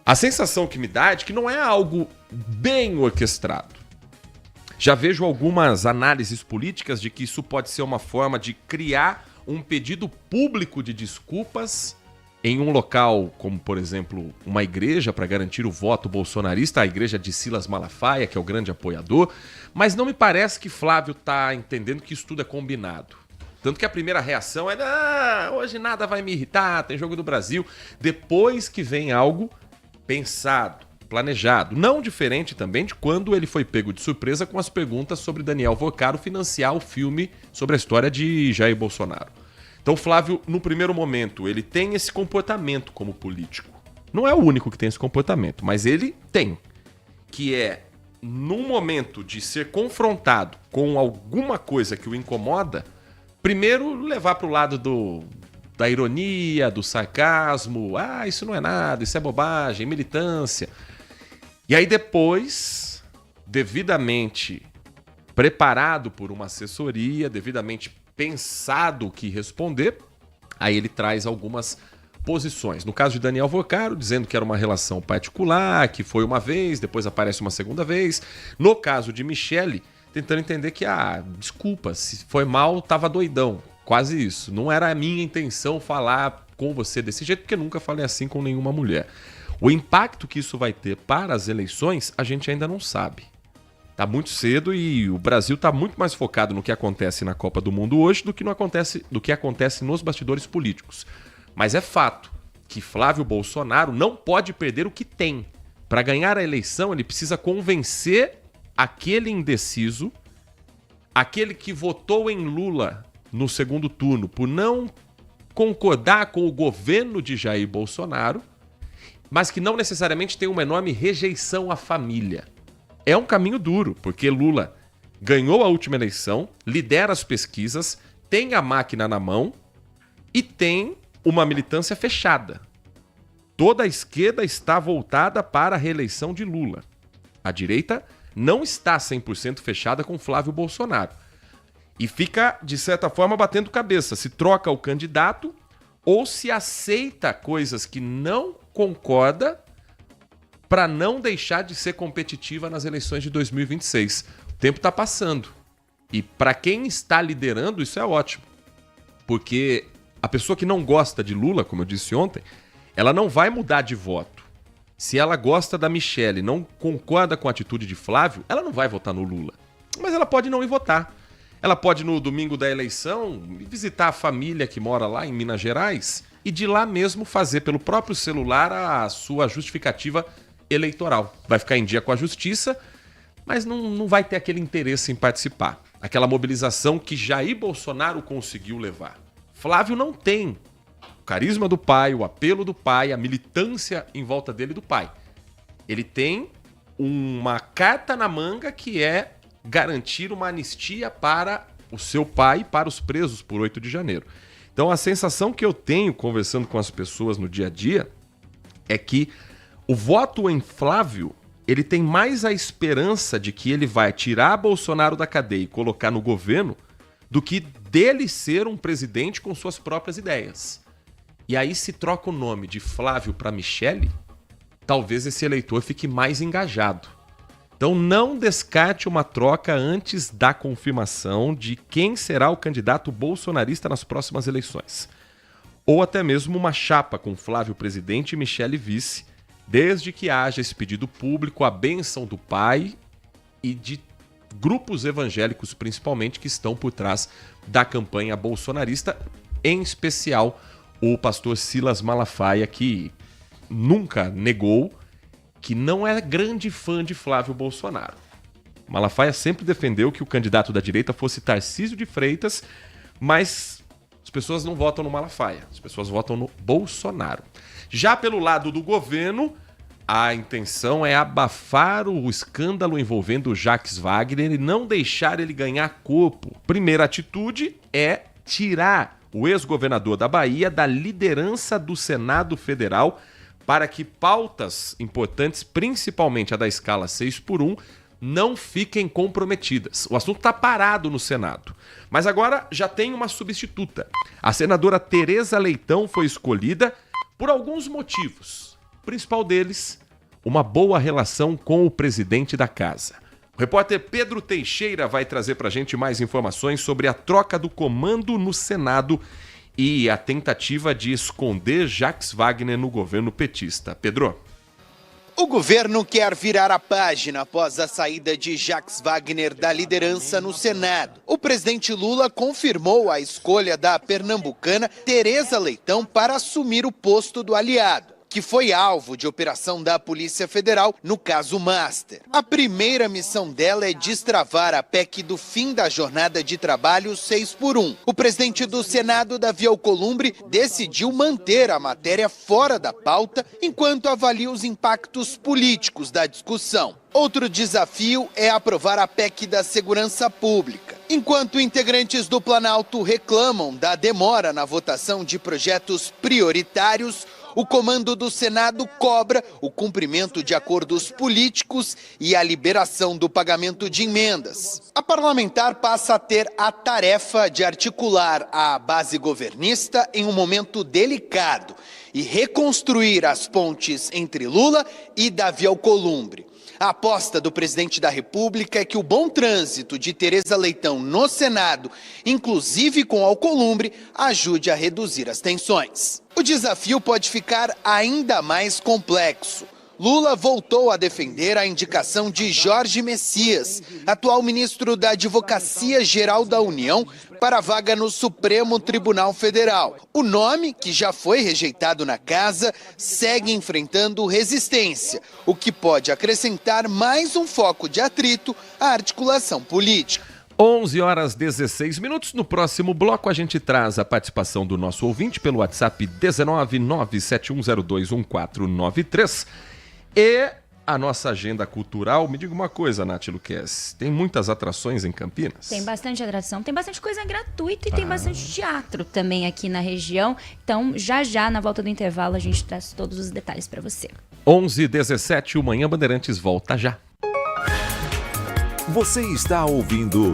A sensação que me dá é de que não é algo bem orquestrado. Já vejo algumas análises políticas de que isso pode ser uma forma de criar um pedido público de desculpas em um local como, por exemplo, uma igreja para garantir o voto bolsonarista, a igreja de Silas Malafaia, que é o grande apoiador, mas não me parece que Flávio está entendendo que isso tudo é combinado. Tanto que a primeira reação é hoje nada vai me irritar, tem Jogo do Brasil. Depois que vem algo pensado, planejado, não diferente também de quando ele foi pego de surpresa com as perguntas sobre Daniel Vocaro financiar o filme sobre a história de Jair Bolsonaro. Então Flávio, no primeiro momento, ele tem esse comportamento como político. Não é o único que tem esse comportamento, mas ele tem. Que é, num momento de ser confrontado com alguma coisa que o incomoda, primeiro levar para o lado da ironia, do sarcasmo. Isso não é nada, isso é bobagem, militância. E aí depois, devidamente preparado por uma assessoria, devidamente pensado o que responder, aí ele traz algumas posições. No caso de Daniel Vocaro, dizendo que era uma relação particular, que foi uma vez, depois aparece uma segunda vez. No caso de Michele, tentando entender que, desculpa, se foi mal, tava doidão. Quase isso. Não era a minha intenção falar com você desse jeito, porque nunca falei assim com nenhuma mulher. O impacto que isso vai ter para as eleições, a gente ainda não sabe. Tá muito cedo e o Brasil tá muito mais focado no que acontece na Copa do Mundo hoje do que acontece nos bastidores políticos. Mas é fato que Flávio Bolsonaro não pode perder o que tem. Para ganhar a eleição, ele precisa convencer aquele indeciso, aquele que votou em Lula no segundo turno por não concordar com o governo de Jair Bolsonaro, mas que não necessariamente tem uma enorme rejeição à família. É um caminho duro, porque Lula ganhou a última eleição, lidera as pesquisas, tem a máquina na mão e tem uma militância fechada. Toda a esquerda está voltada para a reeleição de Lula. A direita não está 100% fechada com Flávio Bolsonaro. E fica, de certa forma, batendo cabeça. Se troca o candidato ou se aceita coisas que não concorda para não deixar de ser competitiva nas eleições de 2026. O tempo está passando. E para quem está liderando, isso é ótimo. Porque a pessoa que não gosta de Lula, como eu disse ontem, ela não vai mudar de voto. Se ela gosta da Michele, não concorda com a atitude de Flávio, ela não vai votar no Lula. Mas ela pode não ir votar. Ela pode, no domingo da eleição, visitar a família que mora lá em Minas Gerais e de lá mesmo fazer pelo próprio celular a sua justificativa eleitoral. Vai ficar em dia com a justiça, mas não vai ter aquele interesse em participar. Aquela mobilização que Jair Bolsonaro conseguiu levar. Flávio não tem o carisma do pai, o apelo do pai, a militância em volta dele do pai. Ele tem uma carta na manga que é garantir uma anistia para o seu pai e para os presos por 8 de janeiro. Então a sensação que eu tenho conversando com as pessoas no dia a dia é que o voto em Flávio, ele tem mais a esperança de que ele vai tirar Bolsonaro da cadeia e colocar no governo do que dele ser um presidente com suas próprias ideias. E aí se troca o nome de Flávio para Michele, talvez esse eleitor fique mais engajado. Então não descarte uma troca antes da confirmação de quem será o candidato bolsonarista nas próximas eleições. Ou até mesmo uma chapa com Flávio presidente e Michele vice, desde que haja esse pedido público, a bênção do pai e de grupos evangélicos principalmente que estão por trás da campanha bolsonarista, em especial o pastor Silas Malafaia, que nunca negou que não é grande fã de Flávio Bolsonaro. Malafaia sempre defendeu que o candidato da direita fosse Tarcísio de Freitas, mas as pessoas não votam no Malafaia, as pessoas votam no Bolsonaro. Já pelo lado do governo, A intenção é abafar o escândalo envolvendo o Jacques Wagner e não deixar ele ganhar corpo. Primeira atitude é tirar o ex-governador da Bahia da liderança do Senado Federal para que pautas importantes, principalmente a da escala 6x1, não fiquem comprometidas. O assunto está parado no Senado. Mas agora já tem uma substituta. A senadora Tereza Leitão foi escolhida por alguns motivos. O principal deles, uma boa relação com o presidente da casa. O repórter Pedro Teixeira vai trazer para a gente mais informações sobre a troca do comando no Senado e a tentativa de esconder Jacques Wagner no governo petista. Pedro. O governo quer virar a página após a saída de Jacques Wagner da liderança no Senado. O presidente Lula confirmou a escolha da pernambucana Tereza Leitão para assumir o posto do aliado, que foi alvo de operação da Polícia Federal no caso Master. A primeira missão dela é destravar a PEC do fim da jornada de trabalho 6x1. O presidente do Senado, Davi Alcolumbre, decidiu manter a matéria fora da pauta enquanto avalia os impactos políticos da discussão. Outro desafio é aprovar a PEC da segurança pública. Enquanto integrantes do Planalto reclamam da demora na votação de projetos prioritários, o comando do Senado cobra o cumprimento de acordos políticos e a liberação do pagamento de emendas. A parlamentar passa a ter a tarefa de articular a base governista em um momento delicado e reconstruir as pontes entre Lula e Davi Alcolumbre. A aposta do presidente da República é que o bom trânsito de Tereza Leitão no Senado, inclusive com Alcolumbre, ajude a reduzir as tensões. O desafio pode ficar ainda mais complexo. Lula voltou a defender a indicação de Jorge Messias, atual ministro da Advocacia Geral da União, para a vaga no Supremo Tribunal Federal. O nome, que já foi rejeitado na casa, segue enfrentando resistência, o que pode acrescentar mais um foco de atrito à articulação política. 11h16. No próximo bloco a gente traz a participação do nosso ouvinte pelo WhatsApp 19971021493 e a nossa agenda cultural. Me diga uma coisa, Nath Luquez, tem muitas atrações em Campinas? Tem bastante atração, tem bastante coisa gratuita e tem bastante teatro também aqui na região. Então, já na volta do intervalo, a gente traz todos os detalhes para você. 11h17, o Manhã Bandeirantes volta já. Você está ouvindo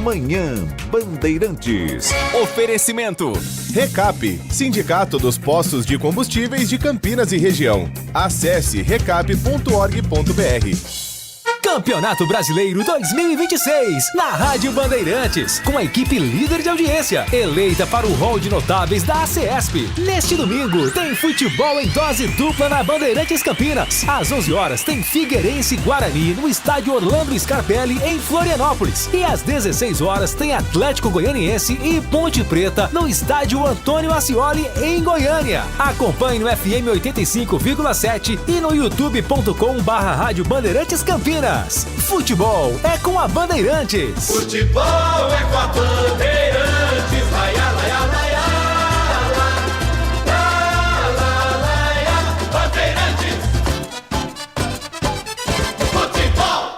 Manhã Bandeirantes. Oferecimento Recap, Sindicato dos Postos de Combustíveis de Campinas e Região. Acesse recap.org.br. Campeonato Brasileiro 2026, na Rádio Bandeirantes, com a equipe líder de audiência, eleita para o hall de notáveis da ACESP. Neste domingo, tem futebol em dose dupla na Bandeirantes Campinas. Às 11 horas, tem Figueirense e Guarani no estádio Orlando Scarpelli, em Florianópolis. E às 16 horas, tem Atlético Goianiense e Ponte Preta no estádio Antônio Ascioli, em Goiânia. Acompanhe no FM 85,7 e no youtube.com/Rádio Bandeirantes Campinas. Futebol é com a Bandeirantes. Futebol é com a Bandeirantes. Laia, laia, laia, laia, Bandeirantes. Futebol.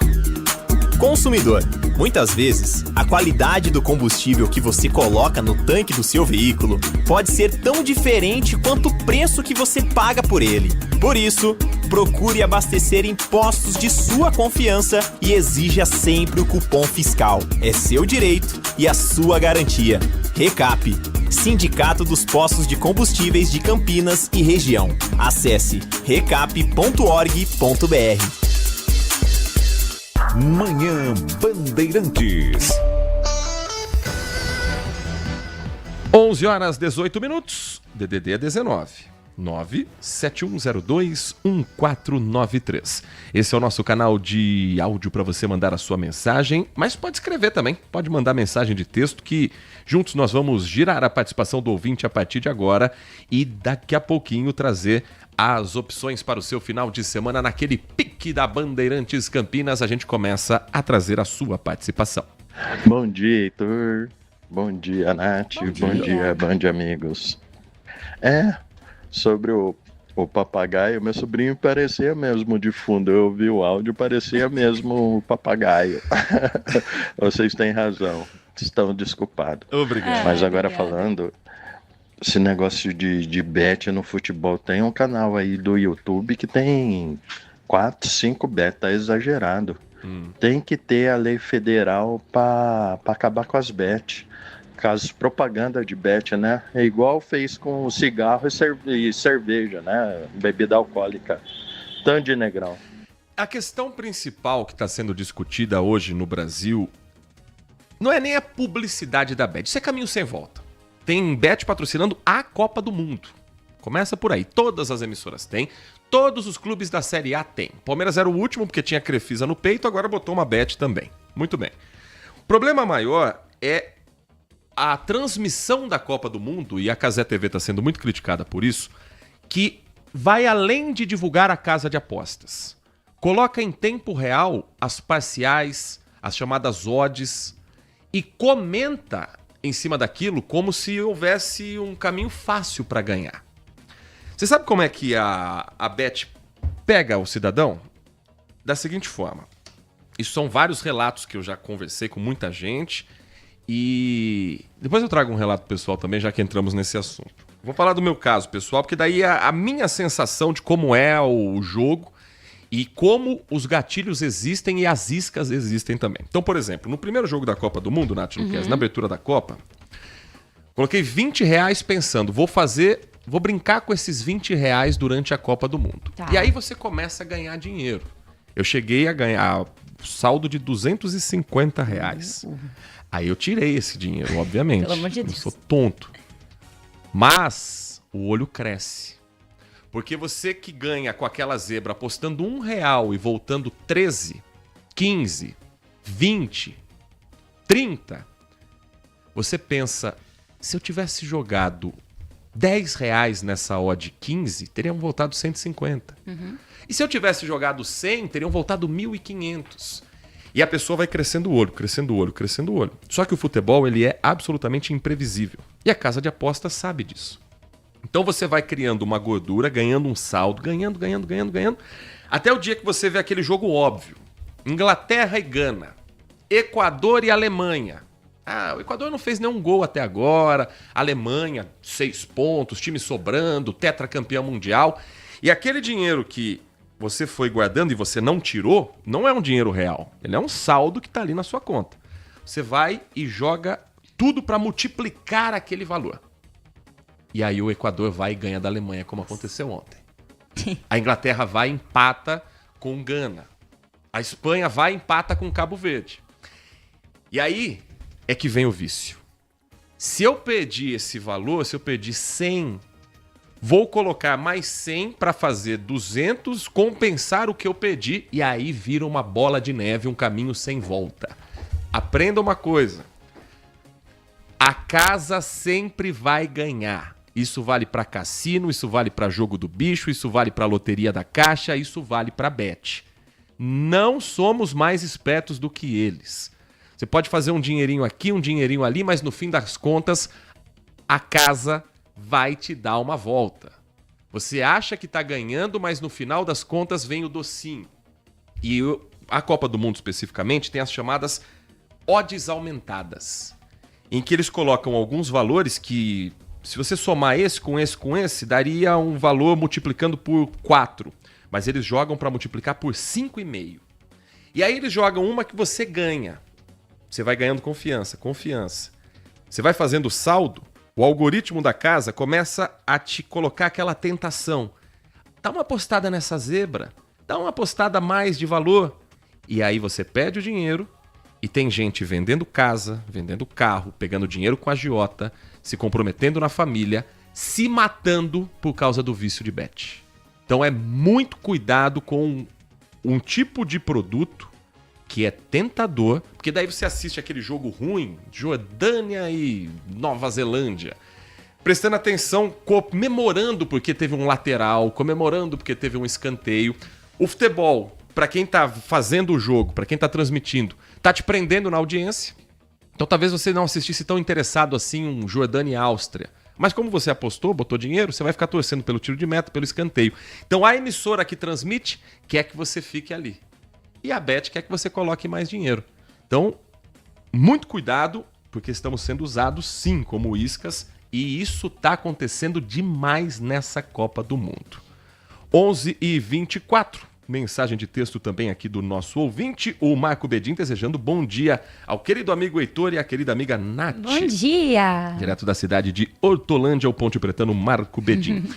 Consumidor. Muitas vezes, a qualidade do combustível que você coloca no tanque do seu veículo pode ser tão diferente quanto o preço que você paga por ele. Por isso, procure abastecer em postos de sua confiança e exija sempre o cupom fiscal. É seu direito e a sua garantia. Recap, Sindicato dos Postos de Combustíveis de Campinas e Região. Acesse recap.org.br. Manhã Bandeirantes. 11h18. DDD é 19. 971021493. Esse é o nosso canal de áudio para você mandar a sua mensagem, mas pode escrever também, pode mandar mensagem de texto que juntos nós vamos girar a participação do ouvinte a partir de agora e daqui a pouquinho trazer as opções para o seu final de semana naquele pique da Bandeirantes Campinas. A gente começa a trazer a sua participação. Bom dia, Heitor. Bom dia, Nath. Bom dia, Band Amigos. Sobre o O papagaio, meu sobrinho parecia mesmo de fundo. Eu ouvi o áudio, parecia mesmo o papagaio. Vocês têm razão. Estão desculpados. Obrigado. Mas agora falando, esse negócio de bet no futebol, tem um canal aí do YouTube que tem 4, 5 bet, tá exagerado. Tem que ter a lei federal para acabar com as bet. Caso propaganda de bet, né? É igual fez com o cigarro e cerveja, né? Bebida alcoólica. Tanto de negrão. A questão principal que está sendo discutida hoje no Brasil não é nem a publicidade da bet. Isso é caminho sem volta. Tem bet patrocinando a Copa do Mundo. Começa por aí. Todas as emissoras têm. Todos os clubes da Série A têm. Palmeiras era o último porque tinha Crefisa no peito, agora botou uma bet também. Muito bem. O problema maior é a transmissão da Copa do Mundo, e a Cazé TV está sendo muito criticada por isso, que vai além de divulgar a casa de apostas. Coloca em tempo real as parciais, as chamadas odds, e comenta em cima daquilo como se houvesse um caminho fácil para ganhar. Você sabe como é que a Bet pega o cidadão? Da seguinte forma. Isso são vários relatos que eu já conversei com muita gente, e depois eu trago um relato pessoal também, já que entramos nesse assunto. Vou falar do meu caso pessoal, porque daí a minha sensação de como é o jogo e como os gatilhos existem e as iscas existem também. Então, por exemplo, no primeiro jogo da Copa do Mundo, Nath Luquez, na abertura da Copa, coloquei R$20 pensando, vou brincar com esses R$20 durante a Copa do Mundo. Tá. E aí você começa a ganhar dinheiro. Eu cheguei a ganhar saldo de R$250. Aí eu tirei esse dinheiro, obviamente. Pelo amor de Deus. Eu sou tonto. Mas o olho cresce. Porque você que ganha com aquela zebra apostando R$1 e voltando 13, 15, 20, 30, você pensa, se eu tivesse jogado R$10 nessa odd 15, teriam voltado 150. E se eu tivesse jogado 100, teriam voltado 1.500. E a pessoa vai crescendo o olho, crescendo o olho, crescendo o olho. Só que o futebol, ele é absolutamente imprevisível. E a casa de apostas sabe disso. Então você vai criando uma gordura, ganhando um saldo, ganhando, até o dia que você vê aquele jogo óbvio. Inglaterra e Gana. Equador e Alemanha. O Equador não fez nenhum gol até agora. Alemanha, 6 pontos, time sobrando, tetracampeão mundial. E aquele dinheiro que você foi guardando e você não tirou, não é um dinheiro real. Ele é um saldo que está ali na sua conta. Você vai e joga tudo para multiplicar aquele valor. E aí o Equador vai e ganha da Alemanha, como aconteceu ontem. A Inglaterra vai e empata com Gana. A Espanha vai e empata com Cabo Verde. E aí é que vem o vício. Se eu perdi esse valor, se eu perdi 100, vou colocar mais 100 para fazer 200, compensar o que eu perdi, e aí vira uma bola de neve, um caminho sem volta. Aprenda uma coisa. A casa sempre vai ganhar. Isso vale para cassino, isso vale para jogo do bicho, isso vale para loteria da Caixa, isso vale para bet. Não somos mais espertos do que eles. Você pode fazer um dinheirinho aqui, um dinheirinho ali, mas no fim das contas, a casa vai te dar uma volta. Você acha que está ganhando, mas no final das contas vem o docinho. E a Copa do Mundo especificamente tem as chamadas odds aumentadas, em que eles colocam alguns valores que, se você somar esse com esse com esse, daria um valor multiplicando por 4. Mas eles jogam para multiplicar por 5,5. E aí eles jogam uma que você ganha. Você vai ganhando confiança. Você vai fazendo saldo, o algoritmo da casa começa a te colocar aquela tentação. Dá uma apostada nessa zebra, dá uma apostada mais de valor. E aí você perde o dinheiro e tem gente vendendo casa, vendendo carro, pegando dinheiro com a agiota, se comprometendo na família, se matando por causa do vício de bet. Então é muito cuidado com um tipo de produto que é tentador, porque daí você assiste aquele jogo ruim, Jordânia e Nova Zelândia, prestando atenção, comemorando porque teve um lateral, comemorando porque teve um escanteio. O futebol, para quem tá fazendo o jogo, para quem tá transmitindo, tá te prendendo na audiência. Então talvez você não assistisse tão interessado assim um Jordânia e Áustria, Mas como você apostou, botou dinheiro, você vai ficar torcendo pelo tiro de meta, pelo escanteio. Então a emissora que transmite quer que você fique ali. E a Bet quer que você coloque mais dinheiro. Então, muito cuidado, porque estamos sendo usados sim como iscas e isso está acontecendo demais nessa Copa do Mundo. 11h24. Mensagem de texto também aqui do nosso ouvinte, o Marco Bedin, desejando bom dia ao querido amigo Heitor e à querida amiga Nath. Bom dia! Direto da cidade de Hortolândia, o Ponte Pretano, Marco Bedin.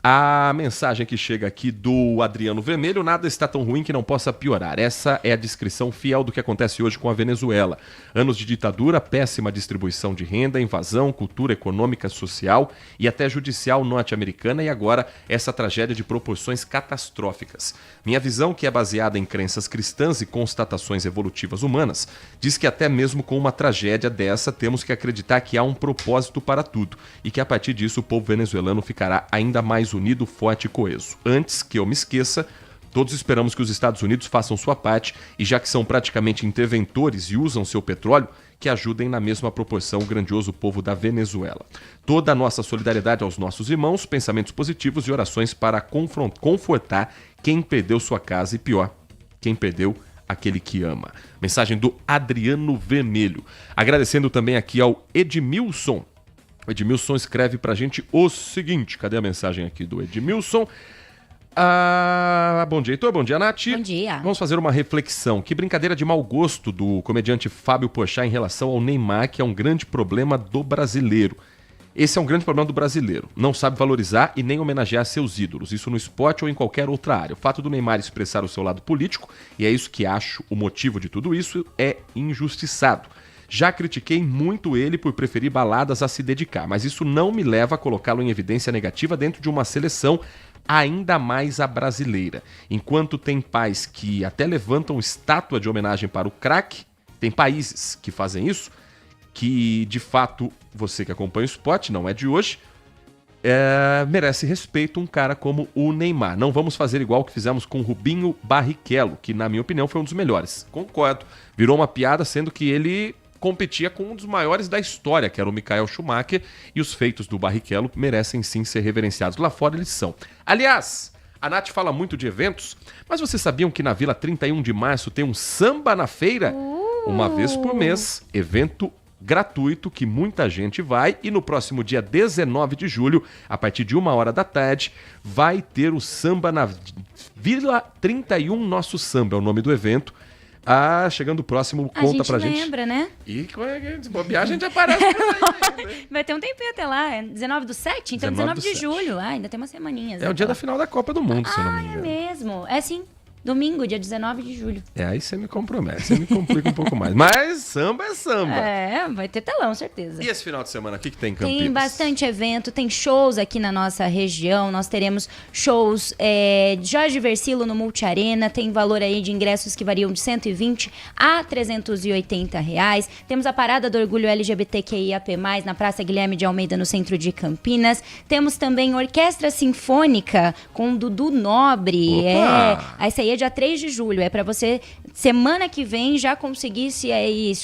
A mensagem que chega aqui do Adriano Vermelho: nada está tão ruim que não possa piorar. Essa é a descrição fiel do que acontece hoje com a Venezuela. Anos de ditadura, péssima distribuição de renda, invasão, cultura econômica, social e até judicial norte-americana e agora essa tragédia de proporções catastróficas. Minha visão, que é baseada em crenças cristãs e constatações evolutivas humanas, diz que até mesmo com uma tragédia dessa temos que acreditar que há um propósito para tudo e que a partir disso o povo venezuelano ficará ainda mais unido, forte e coeso. Antes que eu me esqueça, todos esperamos que os Estados Unidos façam sua parte e, já que são praticamente interventores e usam seu petróleo, que ajudem na mesma proporção o grandioso povo da Venezuela. Toda a nossa solidariedade aos nossos irmãos, pensamentos positivos e orações para confortar quem perdeu sua casa e, pior, quem perdeu aquele que ama. Mensagem do Adriano Vermelho. Agradecendo também aqui ao Edmilson. O Edmilson escreve pra gente o seguinte. Cadê a mensagem aqui do Edmilson? Bom dia, Heitor. Bom dia, Nath. Bom dia. Vamos fazer uma reflexão. Que brincadeira de mau gosto do comediante Fábio Porchat em relação ao Neymar, que é um grande problema do brasileiro. Esse é um grande problema do brasileiro. Não sabe valorizar e nem homenagear seus ídolos. Isso no esporte ou em qualquer outra área. O fato do Neymar expressar o seu lado político, e é isso que acho o motivo de tudo isso, é injustiçado. Já critiquei muito ele por preferir baladas a se dedicar, mas isso não me leva a colocá-lo em evidência negativa dentro de uma seleção, ainda mais a brasileira. Enquanto tem pais que até levantam estátua de homenagem para o craque, tem países que fazem isso, que de fato, você que acompanha o esporte, não é de hoje, merece respeito um cara como o Neymar. Não vamos fazer igual que fizemos com o Rubinho Barrichello, que na minha opinião foi um dos melhores. Concordo, virou uma piada, sendo que ele competia com um dos maiores da história, que era o Michael Schumacher, e os feitos do Barrichello merecem sim ser reverenciados. Lá fora eles são. Aliás, a Nath fala muito de eventos, mas vocês sabiam que na Vila 31 de Março tem um samba na feira? Uma vez por mês, evento gratuito que muita gente vai, e no próximo dia 19 de julho, a partir de 1h da tarde, vai ter o samba na Vila 31 Nosso Samba, é o nome do evento. Chegando próximo, conta pra gente. A gente lembra, né? E se bobear, a gente aparece por aí. Vai ter um tempinho até lá, é 19/7, então 19 de julho. Ainda tem umas semaninhas. É o dia da final da Copa do Mundo, se não me engano. É mesmo. É sim. Domingo, dia 19 de julho. Aí você me compromete, você me complica um pouco mais. Mas samba é samba. Vai ter telão, certeza. E esse final de semana, o que tem em Campinas? Tem bastante evento, tem shows aqui na nossa região. Nós teremos shows de Jorge Versilo no Multiarena. Tem valor aí de ingressos que variam de R$120 a R$380. Temos a Parada do Orgulho LGBTQIAP+, na Praça Guilherme de Almeida, no centro de Campinas. Temos também Orquestra Sinfônica com Dudu Nobre. Essa aí é dia 3 de julho, é para você, semana que vem, já conseguir se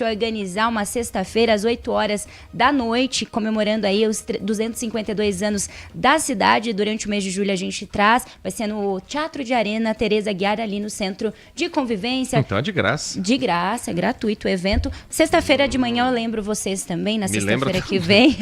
organizar uma sexta-feira às 8h da noite, comemorando aí os 252 anos da cidade. Durante o mês de julho a gente traz, vai ser no Teatro de Arena Tereza Guiar, ali no Centro de Convivência. Então é de graça. De graça, é gratuito o evento. Sexta-feira de manhã eu lembro vocês também, na sexta-feira que vem.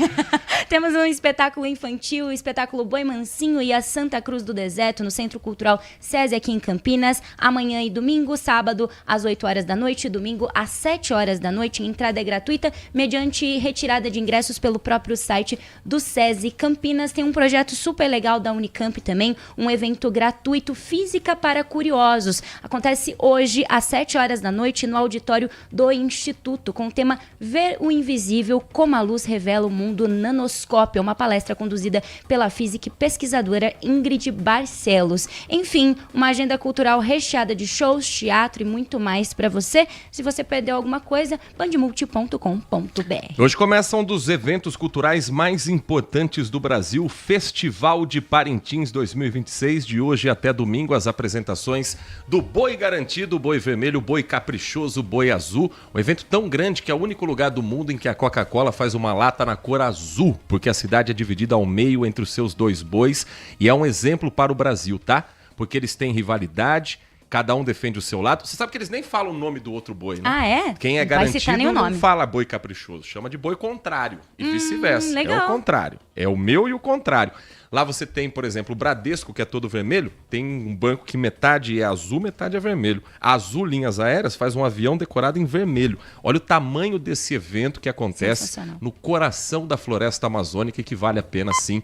Temos um espetáculo infantil, o espetáculo Boi Mansinho e a Santa Cruz do Deserto, no Centro Cultural SESI aqui em Campinas. Amanhã e domingo, sábado às 8h da noite, domingo às 7h da noite. Entrada é gratuita, mediante retirada de ingressos pelo próprio site do SESI Campinas. Tem um projeto super legal da Unicamp também, um evento gratuito, Física para Curiosos. Acontece hoje às 7h da noite no auditório do Instituto, com o tema Ver o Invisível, como a luz revela o mundo nanoscópio. É uma palestra conduzida pela física e pesquisadora Ingrid Barcelos. Enfim, uma agenda cultural recheada de shows, teatro e muito mais para você. Se você perdeu alguma coisa, bandmulti.com.br. Hoje começa um dos eventos culturais mais importantes do Brasil, Festival de Parintins 2026, de hoje até domingo, as apresentações do Boi Garantido, Boi Vermelho, Boi Caprichoso, Boi Azul, um evento tão grande que é o único lugar do mundo em que a Coca-Cola faz uma lata na cor azul, porque a cidade é dividida ao meio entre os seus dois bois, e é um exemplo para o Brasil, tá? Porque eles têm rivalidade, cada um defende o seu lado. Você sabe que eles nem falam o nome do outro boi, né? Ah, é? Quem é Não vai citar garantido nenhum não nome. fala boi caprichoso, chama de boi contrário e vice-versa. Legal. É o contrário, é o meu e o contrário. Lá você tem, por exemplo, o Bradesco, que é todo vermelho, tem um banco que metade é azul, metade é vermelho. A Azul Linhas Aéreas faz um avião decorado em vermelho. Olha o tamanho desse evento que acontece no coração da floresta amazônica e que vale a pena, sim,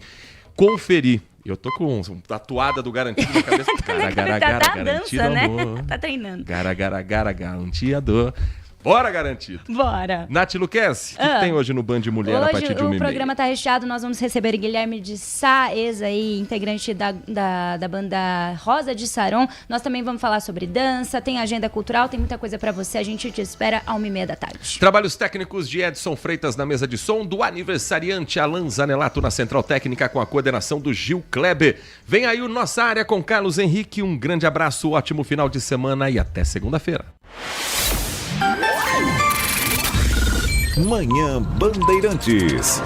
conferir. Eu tô com tatuada do Garantido na cabeça. Dança, né? Tá treinando. Garantiador. Bora, Garantido. Bora. Nath Luquezzi, o que tem hoje no Band Mulher a partir de 1h30? Hoje o programa tá recheado, nós vamos receber Guilherme de Sá, aí, integrante da banda Rosa de Saron. Nós também vamos falar sobre dança, tem agenda cultural, tem muita coisa pra você. A gente te espera à 1h30. Trabalhos técnicos de Edson Freitas na mesa de som, do aniversariante Alan Zanelato na Central Técnica com a coordenação do Gil Kleber. Vem aí o Nossa Área com Carlos Henrique. Um grande abraço, ótimo final de semana e até segunda-feira. Manhã Bandeirantes.